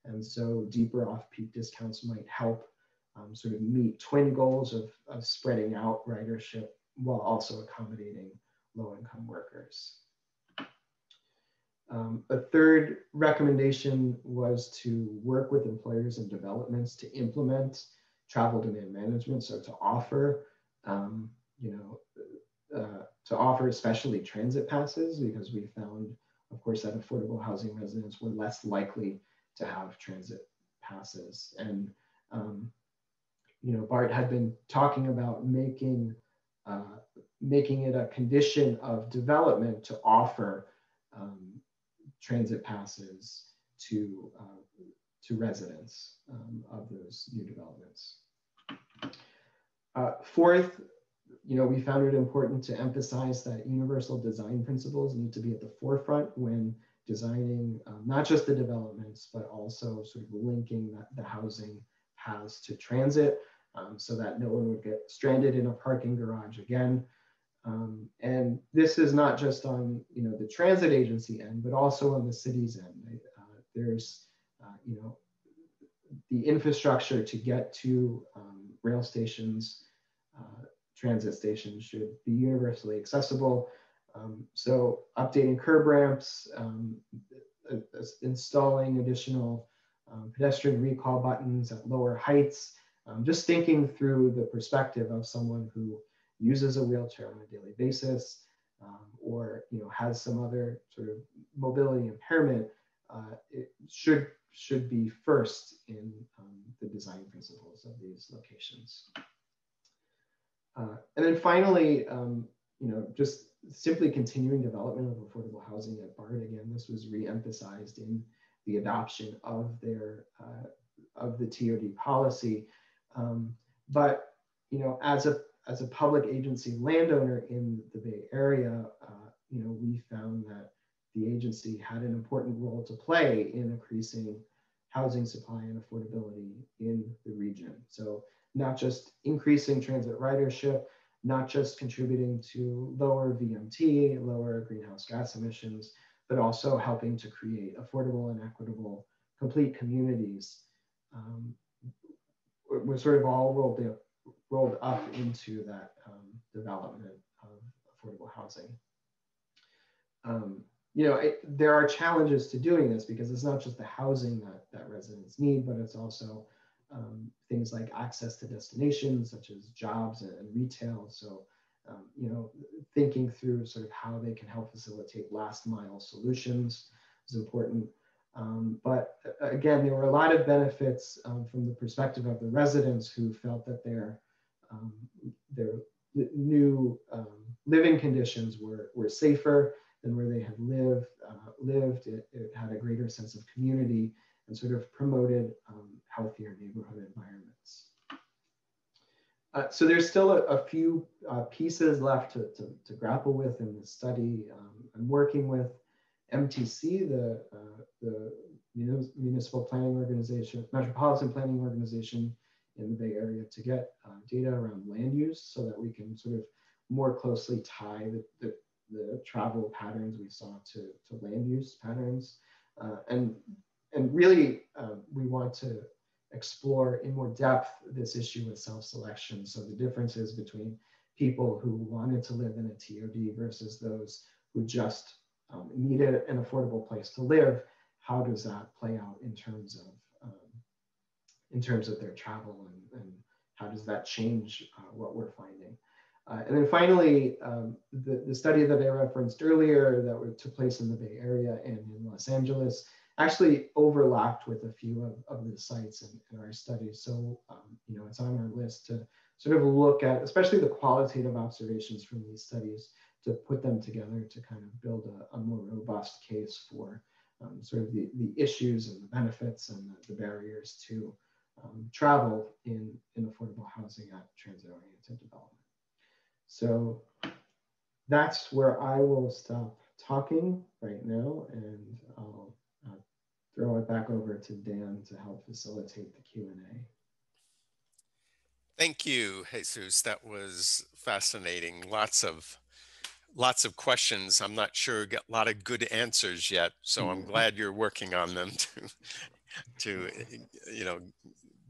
And so deeper off-peak discounts might help sort of meet twin goals of spreading out ridership while also accommodating low-income workers. A third recommendation was to work with employers and developments to implement travel demand management. So to offer, especially transit passes, because we found, of course, that affordable housing residents were less likely to have transit passes. And BART had been talking about making it a condition of development to offer transit passes to residents of those new developments. Fourth, we found it important to emphasize that universal design principles need to be at the forefront when designing not just the developments, but also sort of linking the housing paths to transit so that no one would get stranded in a parking garage again. And this is not just on the transit agency end, but also on the city's end. There's the infrastructure to get to rail stations, transit stations should be universally accessible. So updating curb ramps, installing additional pedestrian recall buttons at lower heights, just thinking through the perspective of someone who uses a wheelchair on a daily basis, or has some other sort of mobility impairment, it should be first in the design principles of these locations. And then finally, just simply continuing development of affordable housing at BART. Again, this was re-emphasized in the adoption of their of the TOD policy. But as a public agency landowner in the Bay Area, we found that the agency had an important role to play in increasing housing supply and affordability in the region. So not just increasing transit ridership, not just contributing to lower VMT, lower greenhouse gas emissions, but also helping to create affordable and equitable, complete communities, was sort of all rolled up into that development of affordable housing. There are challenges to doing this because it's not just the housing that residents need, but it's also things like access to destinations such as jobs and retail. So, thinking through sort of how they can help facilitate last mile solutions is important. But again, there were a lot of benefits from the perspective of the residents who felt that their new living conditions were safer than where they had lived. It had a greater sense of community and sort of promoted healthier neighborhood environments. So there's still a few pieces left to grapple with in this study. I'm working with MTC, the Municipal Planning Organization, Metropolitan Planning Organization in the Bay Area, to get data around land use so that we can sort of more closely tie the travel patterns we saw to land use patterns. And really, we want to explore in more depth this issue of self-selection. So the differences between people who wanted to live in a TOD versus those who just needed an affordable place to live. How does that play out in terms of their travel, and how does that change what we're finding? And then finally, the study that I referenced earlier that took place in the Bay Area and in Los Angeles actually overlapped with a few of the sites in our study. So, it's on our list to sort of look at, especially the qualitative observations from these studies, to put them together to kind of build a more robust case for sort of the issues and the benefits and the barriers to travel in affordable housing at transit-oriented development. So that's where I will stop talking right now, and I'll throw it back over to Dan to help facilitate the Q&A. Thank you, Jesus. That was fascinating. Lots of questions. I'm not sure got a lot of good answers yet, so I'm glad you're working on them to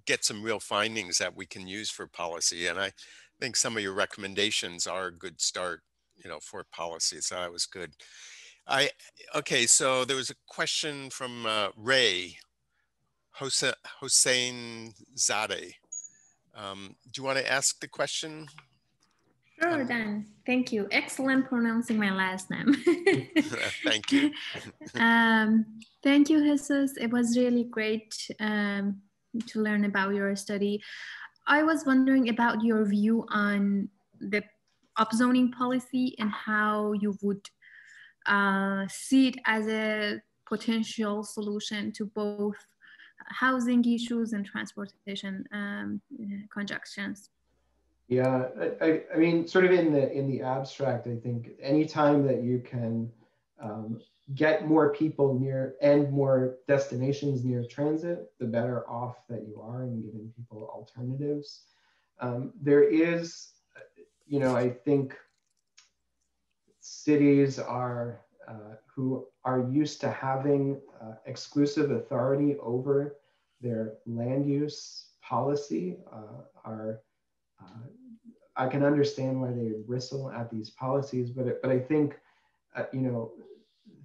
get some real findings that we can use for policy. And I think some of your recommendations are a good start, for policy. So that was good. Okay, so there was a question from Ray Hossein Zadeh. Do you want to ask the question? Sure, Dan. Thank you. Excellent pronouncing my last name. Thank you. Thank you, Jesus. It was really great to learn about your study. I was wondering about your view on the upzoning policy and how you would see it as a potential solution to both housing issues and transportation conjunctions. Yeah, I mean, sort of in the abstract, I think anytime that you can get more people near and more destinations near transit, the better off that you are in giving people alternatives. There is, I think cities are who are used to having exclusive authority over their land use policy I can understand why they bristle at these policies, but I think,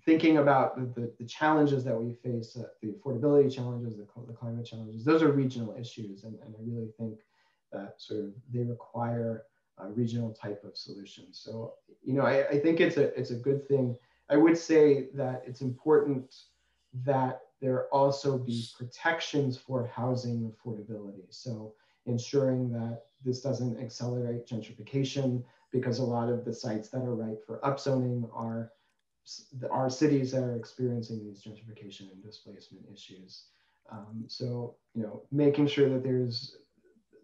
thinking about the challenges that we face, the affordability challenges, the climate challenges, those are regional issues, and I really think that sort of they require a regional type of solutions. So, I think it's a good thing. I would say that it's important that there also be protections for housing affordability. So ensuring that this doesn't accelerate gentrification, because a lot of the sites that are ripe for upzoning are cities that are experiencing these gentrification and displacement issues. So, making sure that there's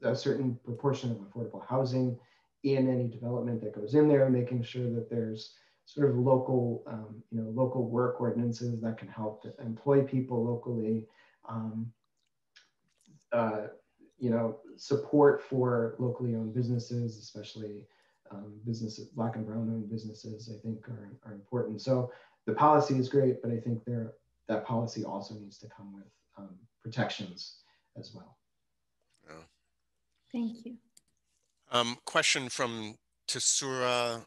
a certain proportion of affordable housing in any development that goes in there, making sure that there's sort of local, local work ordinances that can help to employ people locally, support for locally owned businesses, especially businesses, Black and brown owned businesses, I think are important. So the policy is great, but I think that policy also needs to come with protections as well. Yeah. Thank you. Question from Tesura,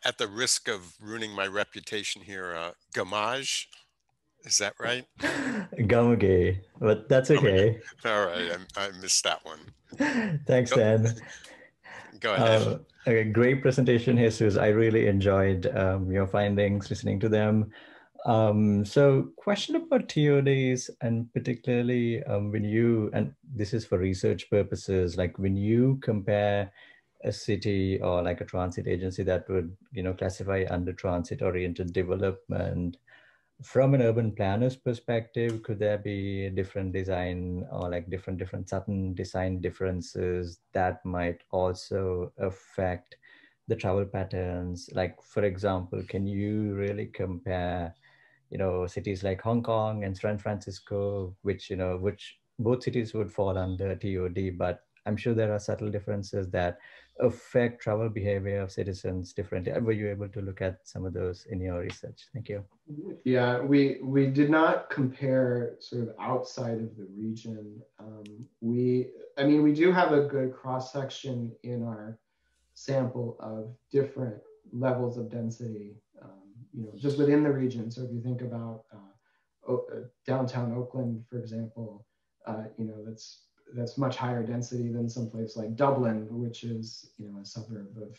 at the risk of ruining my reputation here, Gamage, is that right? Gamage, but that's okay. All right, I missed that one. Thanks, Dan. Go ahead. Okay, great presentation, Jesus. I really enjoyed your findings, listening to them. So question about TODs, and particularly when you, and this is for research purposes, like when you compare a city or like a transit agency that would, classify under transit oriented development, from an urban planner's perspective, could there be different design or like different sudden design differences that might also affect the travel patterns? Like, for example, can you really compare, cities like Hong Kong and San Francisco, which both cities would fall under TOD, but I'm sure there are subtle differences that affect travel behavior of citizens differently. Were you able to look at some of those in your research? Thank you. Yeah, we did not compare sort of outside of the region. We do have a good cross section in our sample of different levels of density, just within the region. So if you think about downtown Oakland, for example, that's much higher density than someplace like Dublin, which is a suburb of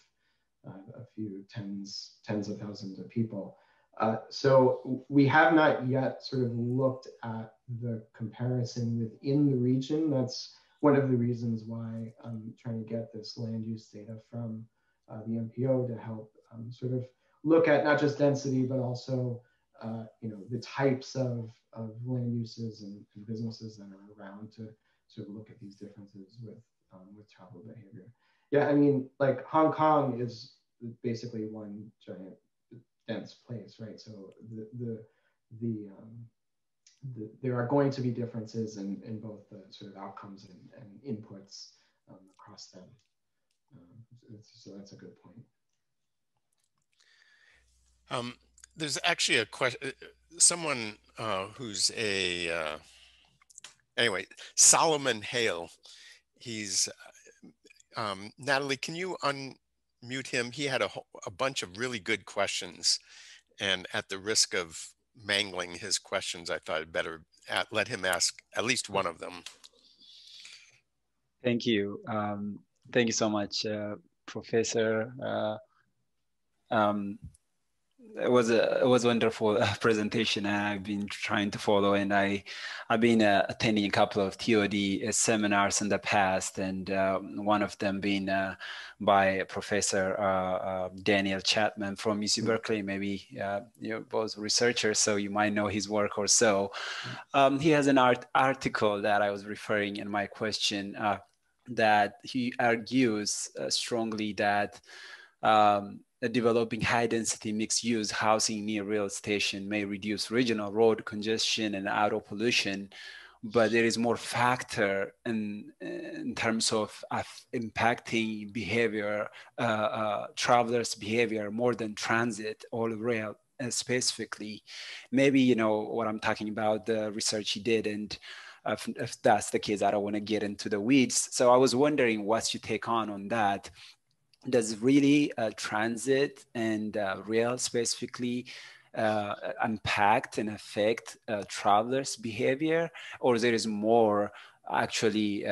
a few tens of thousands of people. So we have not yet sort of looked at the comparison within the region. That's one of the reasons why I'm trying to get this land use data from the MPO to help sort of look at not just density, but also the types of land uses and businesses that are around to sort of look at these differences with travel behavior. Yeah, I mean, like Hong Kong is basically one giant dense place, right? So there are going to be differences in both the sort of outcomes and inputs across them. So that's a good point. There's actually a question, someone who's anyway, Solomon Hale, he's, Natalie, can you unmute him? He had a bunch of really good questions, and at the risk of mangling his questions, I thought I'd better let him ask at least one of them. Thank you. Thank you so much, Professor. It was a wonderful presentation. I've been trying to follow, and I've been attending a couple of TOD seminars in the past, and one of them being by Professor Daniel Chapman from UC Berkeley. Maybe you're both researchers, so you might know his work or so. He has an article that I was referring in my question that he argues strongly that developing high-density mixed-use housing near rail station may reduce regional road congestion and auto pollution, but there is more factor in terms of impacting behavior, travelers' behavior more than transit or rail specifically. Maybe what I'm talking about, the research he did, and if that's the case, I don't want to get into the weeds. So I was wondering what's your take on that. Does really transit and rail specifically impact and affect travelers' behavior, or there is more actually,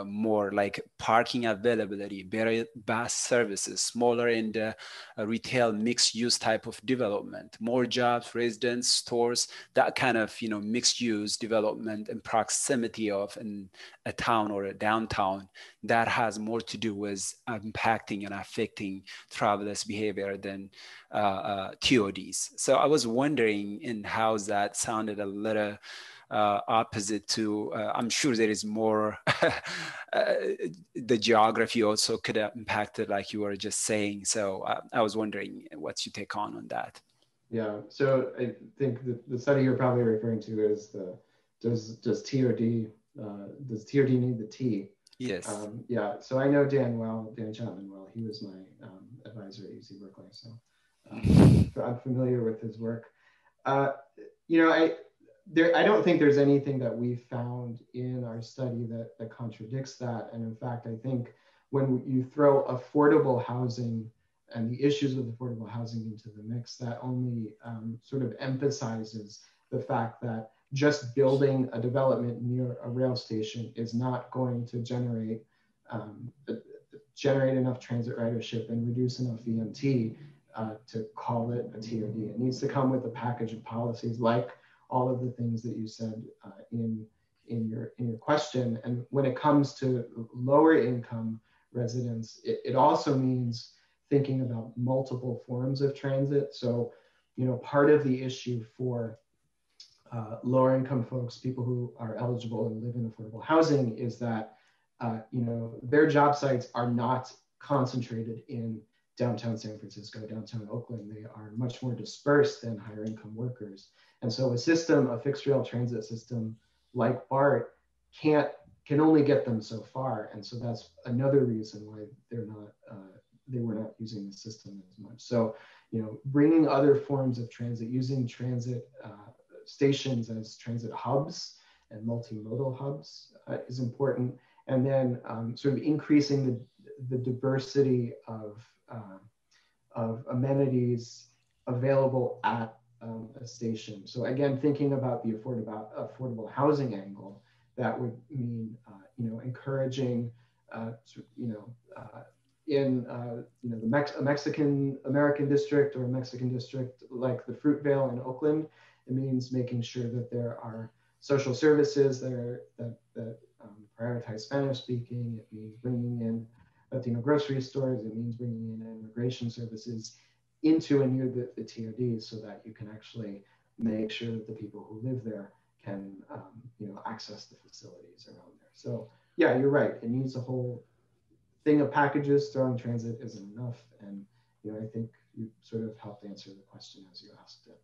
more like parking availability, better bus services, smaller and retail mixed-use type of development, more jobs, residents, stores, that kind of mixed-use development and proximity of a town or a downtown, that has more to do with impacting and affecting travelers' behavior than TODs. So I was wondering in how that sounded a little opposite to, I'm sure there is more, the geography also could have impacted like you were just saying. So I was wondering what's your take on that? Yeah, so I think the study you're probably referring to is does TOD need the T? Yes. Yeah, so I know Dan Chapman well. He was my advisor at UC Berkeley. So I'm familiar with his work. You know, I don't think there's anything that we found in our study that contradicts that. And in fact, I think when you throw affordable housing and the issues with affordable housing into the mix, that only sort of emphasizes the fact that just building a development near a rail station is not going to generate enough transit ridership and reduce enough VMT to call it a TOD. It needs to come with a package of policies like all of the things that you said in your question. And when it comes to lower income residents, it also means thinking about multiple forms of transit. So, you know, part of the issue for lower income folks, people who are eligible and live in affordable housing, is that you know, their job sites are not concentrated in downtown San Francisco, downtown Oakland. They are much more dispersed than higher income workers. And so a fixed rail transit system like BART can only get them so far. And so that's another reason why they were not using the system as much. So, you know, bringing other forms of transit, using transit stations as transit hubs and multimodal hubs is important. And then sort of increasing the diversity of amenities available at a station. So again, thinking about the affordable housing angle, that would mean you know, encouraging in you know, a Mexican American district or a Mexican district like the Fruitvale in Oakland. It means making sure that there are social services that prioritize Spanish speaking. It means bringing in Latino grocery stores. It means bringing in immigration services into and near the TODs so that you can actually make sure that the people who live there can you know, access the facilities around there. So yeah, you're right. It needs a whole thing of packages. Throwing transit isn't enough. And you know, I think you sort of helped answer the question as you asked it.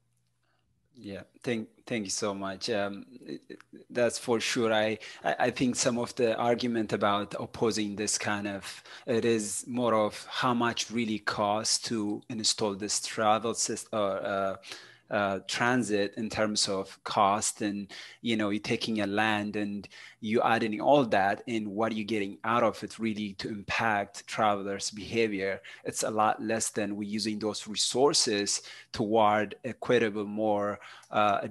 Yeah, thank you so much. That's for sure. I think some of the argument about opposing this kind of, it is more of how much really costs to install this travel system or transit in terms of cost, and you know, you're taking a land and you adding all that, and what are you getting out of it really to impact travelers' behavior? It's a lot less than we're using those resources toward equitable, more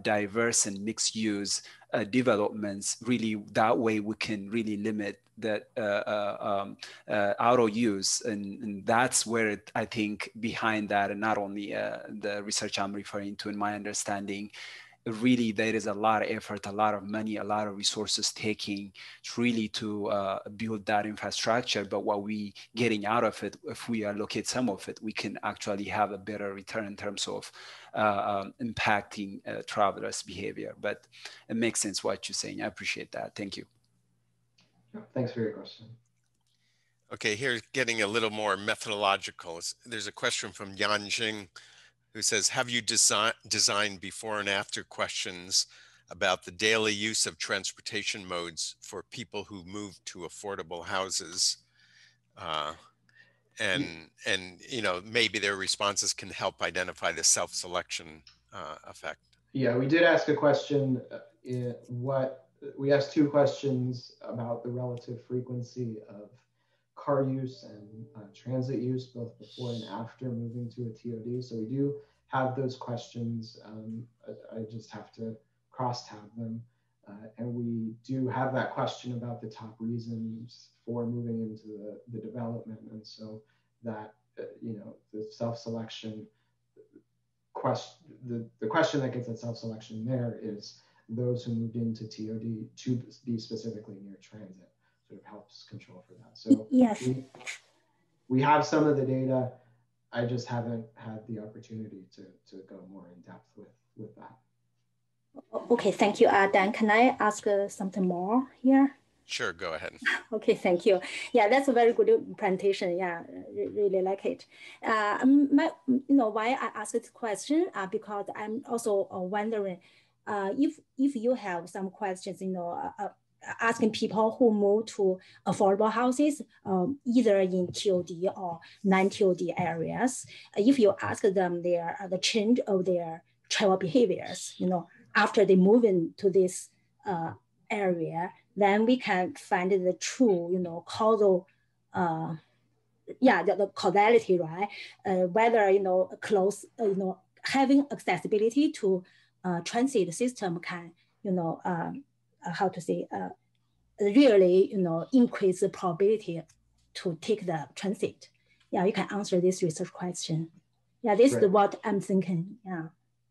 diverse and mixed use developments. Really, that way we can really limit that auto use, and that's where I think behind that, and not only the research I'm referring to, in my understanding, really there is a lot of effort, a lot of money, a lot of resources taking really to build that infrastructure. But what we getting out of it, if we allocate some of it, we can actually have a better return in terms of impacting travelers' behavior. But it makes sense what you're saying. I appreciate that. Thank you. Thanks for your question. Okay, here's getting a little more methodological. There's a question from Yan Jing, who says, have you designed before and after questions about the daily use of transportation modes for people who move to affordable houses? And you know, maybe their responses can help identify the self-selection effect. Yeah, we did ask a question. We asked two questions about the relative frequency of car use and transit use, both before and after moving to a TOD. So we do have those questions. I just have to cross-tab them. And we do have that question about the top reasons for moving into the development. And so that, you know, the self-selection question, the question that gets at self-selection there is those who moved into TOD to be specifically near transit, sort of helps control for that. So yes, we have some of the data. I just haven't had the opportunity to go more in depth with that. Okay, thank you, Dan. Can I ask something more here? Sure, go ahead. Okay, thank you. Yeah, that's a very good presentation. Yeah, really like it. You know, why I asked this question because I'm also wondering if you have some questions, you know, asking people who move to affordable houses, either in TOD or non-TOD areas. If you ask them the change of their travel behaviors, after they move into this area, then we can find the true, causal, the causality, right? Whether, having accessibility to transit system can, how to say, really, increase the probability to take the transit. Yeah, you can answer this research question. Yeah, this is what I'm thinking. Yeah.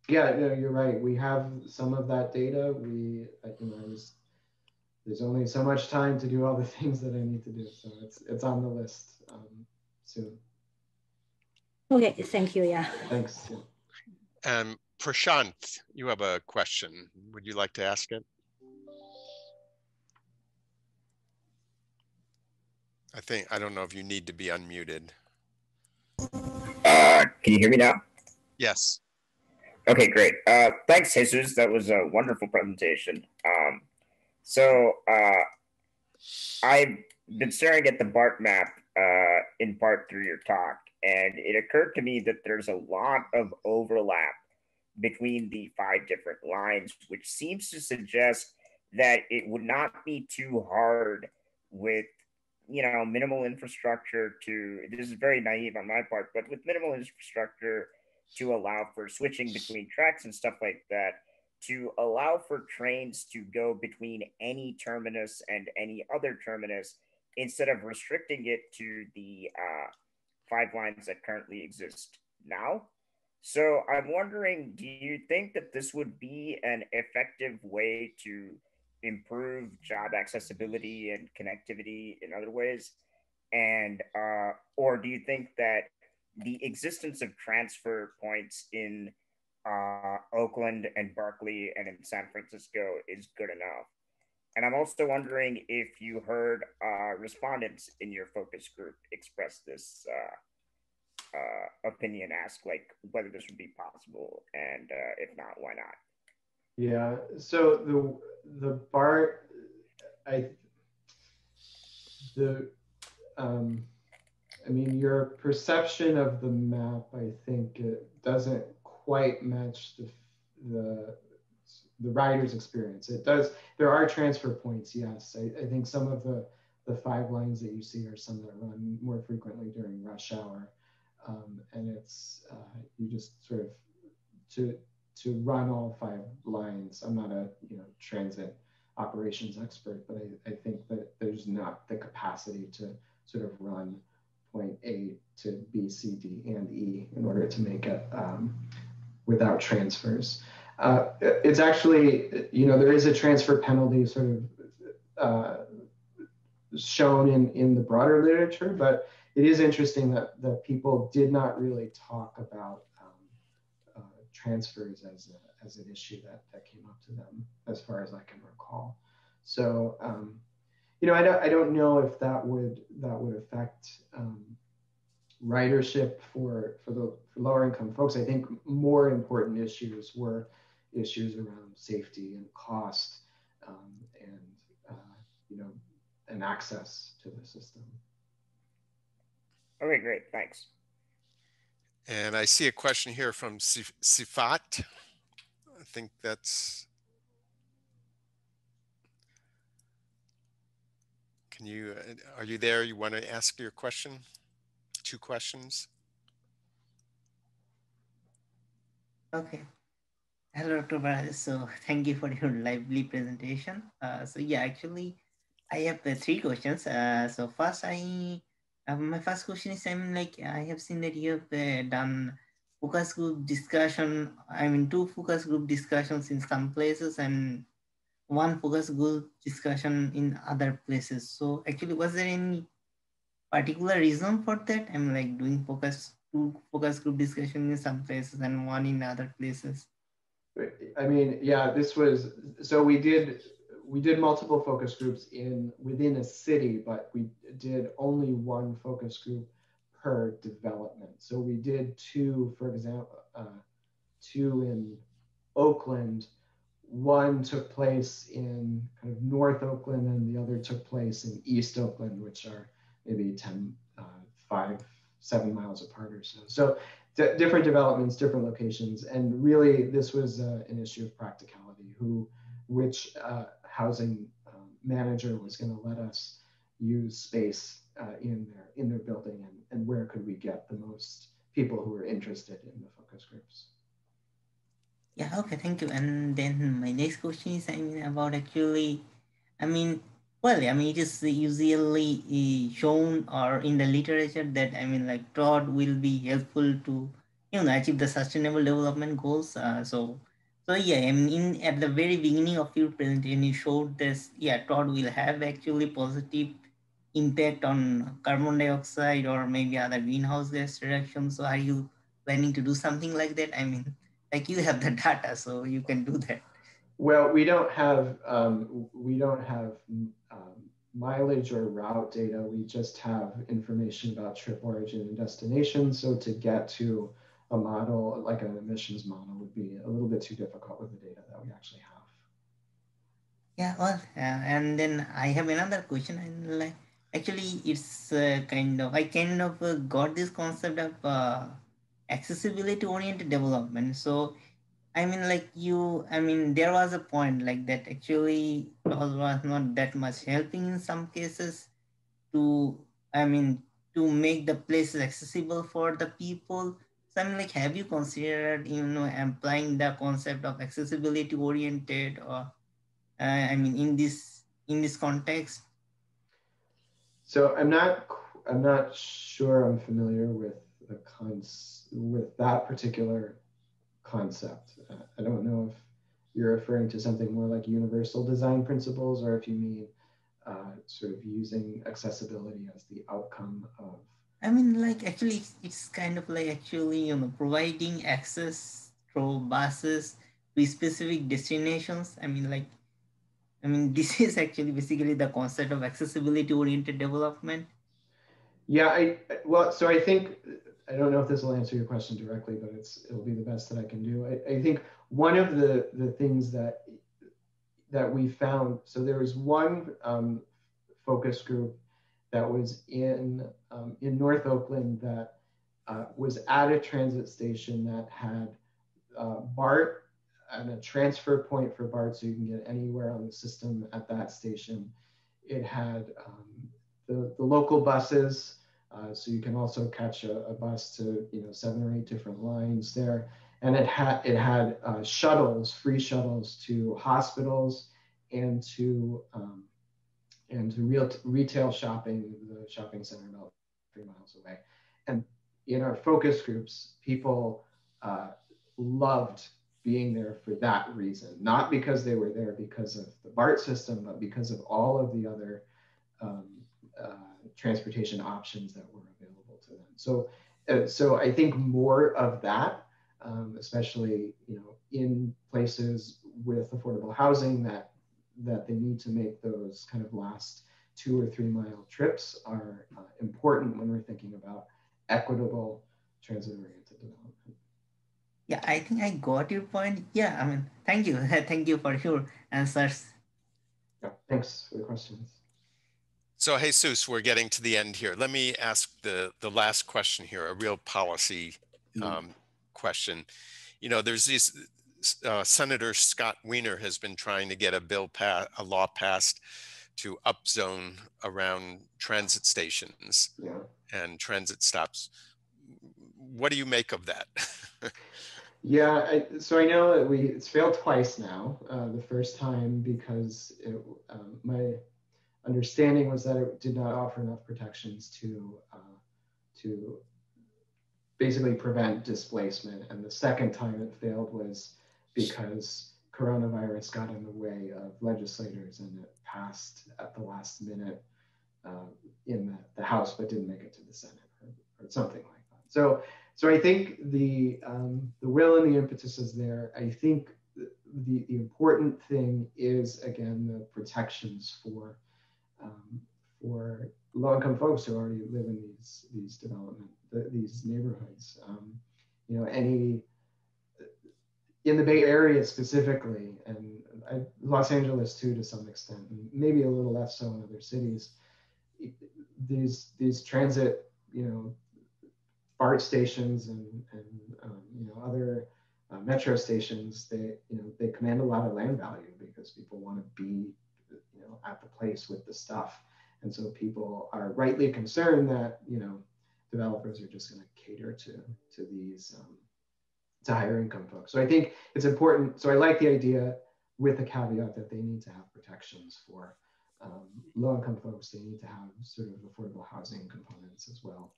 Yeah, no, you're right. We have some of that data. There's only so much time to do all the things that I need to do, so it's on the list soon. Okay, thank you. Yeah. Thanks. Yeah. Prashant, you have a question. Would you like to ask it? I don't know if you need to be unmuted. Can you hear me now? Yes. Okay, great. Thanks, Jesus. That was a wonderful presentation. I've been staring at the BART map in part through your talk, and it occurred to me that there's a lot of overlap between the 5 different lines, which seems to suggest that it would not be too hard with minimal infrastructure this is very naive on my part, but with minimal infrastructure to allow for switching between tracks and stuff like that, to allow for trains to go between any terminus and any other terminus instead of restricting it to the 5 lines that currently exist now. So I'm wondering, do you think that this would be an effective way to improve job accessibility and connectivity in other ways? And or do you think that the existence of transfer points in Oakland and Berkeley and in San Francisco is good enough? And I'm also wondering if you heard respondents in your focus group express this opinion, ask like whether this would be possible, and if not, why not? Yeah, so the BART, I mean, your perception of the map, I think it doesn't quite match the rider's experience. It does, there are transfer points, yes. I think some of the 5 lines that you see are some that run more frequently during rush hour. And it's, you just sort of, to run all 5 lines, I'm not a transit operations expert, but I think that there's not the capacity to sort of run point A to B, C, D, and E in order to make it without transfers. It's actually, there is a transfer penalty sort of shown in the broader literature, but it is interesting that people did not really talk about transfers as an issue that came up to them, as far as I can recall. So, I don't know if that would affect ridership for lower income folks. I think more important issues were issues around safety and cost, and access to the system. Okay, great, thanks. And I see a question here from Sifat. I think that's, are you there? You want to ask your question? 2 questions. Okay. Hello, Dr. Barajas. So thank you for your lively presentation. So yeah, actually, I have 3 questions. So first, my first question is, I have seen that you have done focus group discussion. 2 focus group discussions in some places and 1 focus group discussion in other places. So actually, was there any particular reason for that? I'm doing 2 focus group discussion in some places and 1 in other places. I mean, yeah, this was, so we did multiple focus groups within a city, but we did only 1 focus group per development. So we did 2, for example, 2 in Oakland, one took place in kind of North Oakland and the other took place in East Oakland, which are maybe 7 miles apart or so. So different developments, different locations. And really this was an issue of practicality, which housing manager was gonna let us use space in their building, and where could we get the most people who were interested in the focus groups. Yeah, okay, thank you. And then my next question is, about actually, well, it is usually shown or in the literature that, like TOD will be helpful to, achieve the sustainable development goals. So yeah, at the very beginning of your presentation, you showed this, yeah, TOD will have actually positive impact on carbon dioxide or maybe other greenhouse gas reduction. So are you planning to do something like that? Like you have the data, so you can do that. Well, we don't have mileage or route data. We just have information about trip origin and destination. So to get to a model, like an emissions model, would be a little bit too difficult with the data that we actually have. Yeah, well, and then I have another question. And like, actually, it's I kind of got this concept of accessibility oriented development. So there was a point like that actually was not that much helping in some cases to, to make the places accessible for the people. So have you considered, applying the concept of accessibility oriented or, in this context? So I'm not sure I'm familiar with with that particular concept. I don't know if you're referring to something more like universal design principles, or if you mean sort of using accessibility as the outcome of. Actually, it's kind of like actually, providing access through buses to specific destinations. This is actually basically the concept of accessibility oriented development. Yeah, so I think, I don't know if this will answer your question directly, but it'll be the best that I can do. I think one of the things that we found, so there was one focus group that was in North Oakland that was at a transit station that had BART and a transfer point for BART, so you can get anywhere on the system at that station. It had the local buses, so you can also catch a bus to 7 or 8 different lines there, and it had shuttles, free shuttles to hospitals and to retail shopping, the shopping center about 3 miles away. And in our focus groups, people loved being there for that reason, not because they were there because of the BART system, but because of all of the other transportation options that were available to them. So I think more of that, especially in places with affordable housing that they need to make those kind of last 2 or 3 mile trips, are important when we're thinking about equitable transit-oriented development. Yeah, I think I got your point. Yeah, thank you. Thank you for your answers. Yeah, thanks for the questions. So Jesus, we're getting to the end here. Let me ask the last question here, a real policy question. There's these, Senator Scott Wiener has been trying to get a law passed to upzone around transit stations and transit stops. What do you make of that? Yeah, so I know that it's failed twice now. The first time because my understanding was that it did not offer enough protections to basically prevent displacement. And the second time it failed was because coronavirus got in the way of legislators, and it passed at the last minute in the House, but didn't make it to the Senate or something like that. So I think the will and the impetus is there. I think the important thing is, again, the protections for low-income folks who already live in these neighborhoods. in the Bay Area specifically, and Los Angeles too to some extent, and maybe a little less so in other cities, these transit, BART stations and other metro stations, they command a lot of land value because people want to be at the place with the stuff, and so people are rightly concerned that developers are just going to cater to these to higher income folks. So I think it's important. So I like the idea with the caveat that they need to have protections for low income folks. They need to have sort of affordable housing components as well.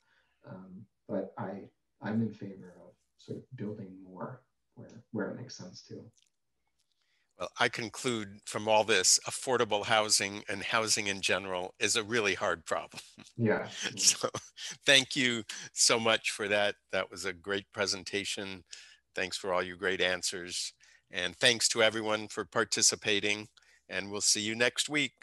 But I'm in favor of sort of building more where it makes sense too. Well, I conclude from all this, affordable housing and housing in general is a really hard problem. Yeah. So thank you so much for that. That was a great presentation. Thanks for all your great answers. And thanks to everyone for participating. And we'll see you next week.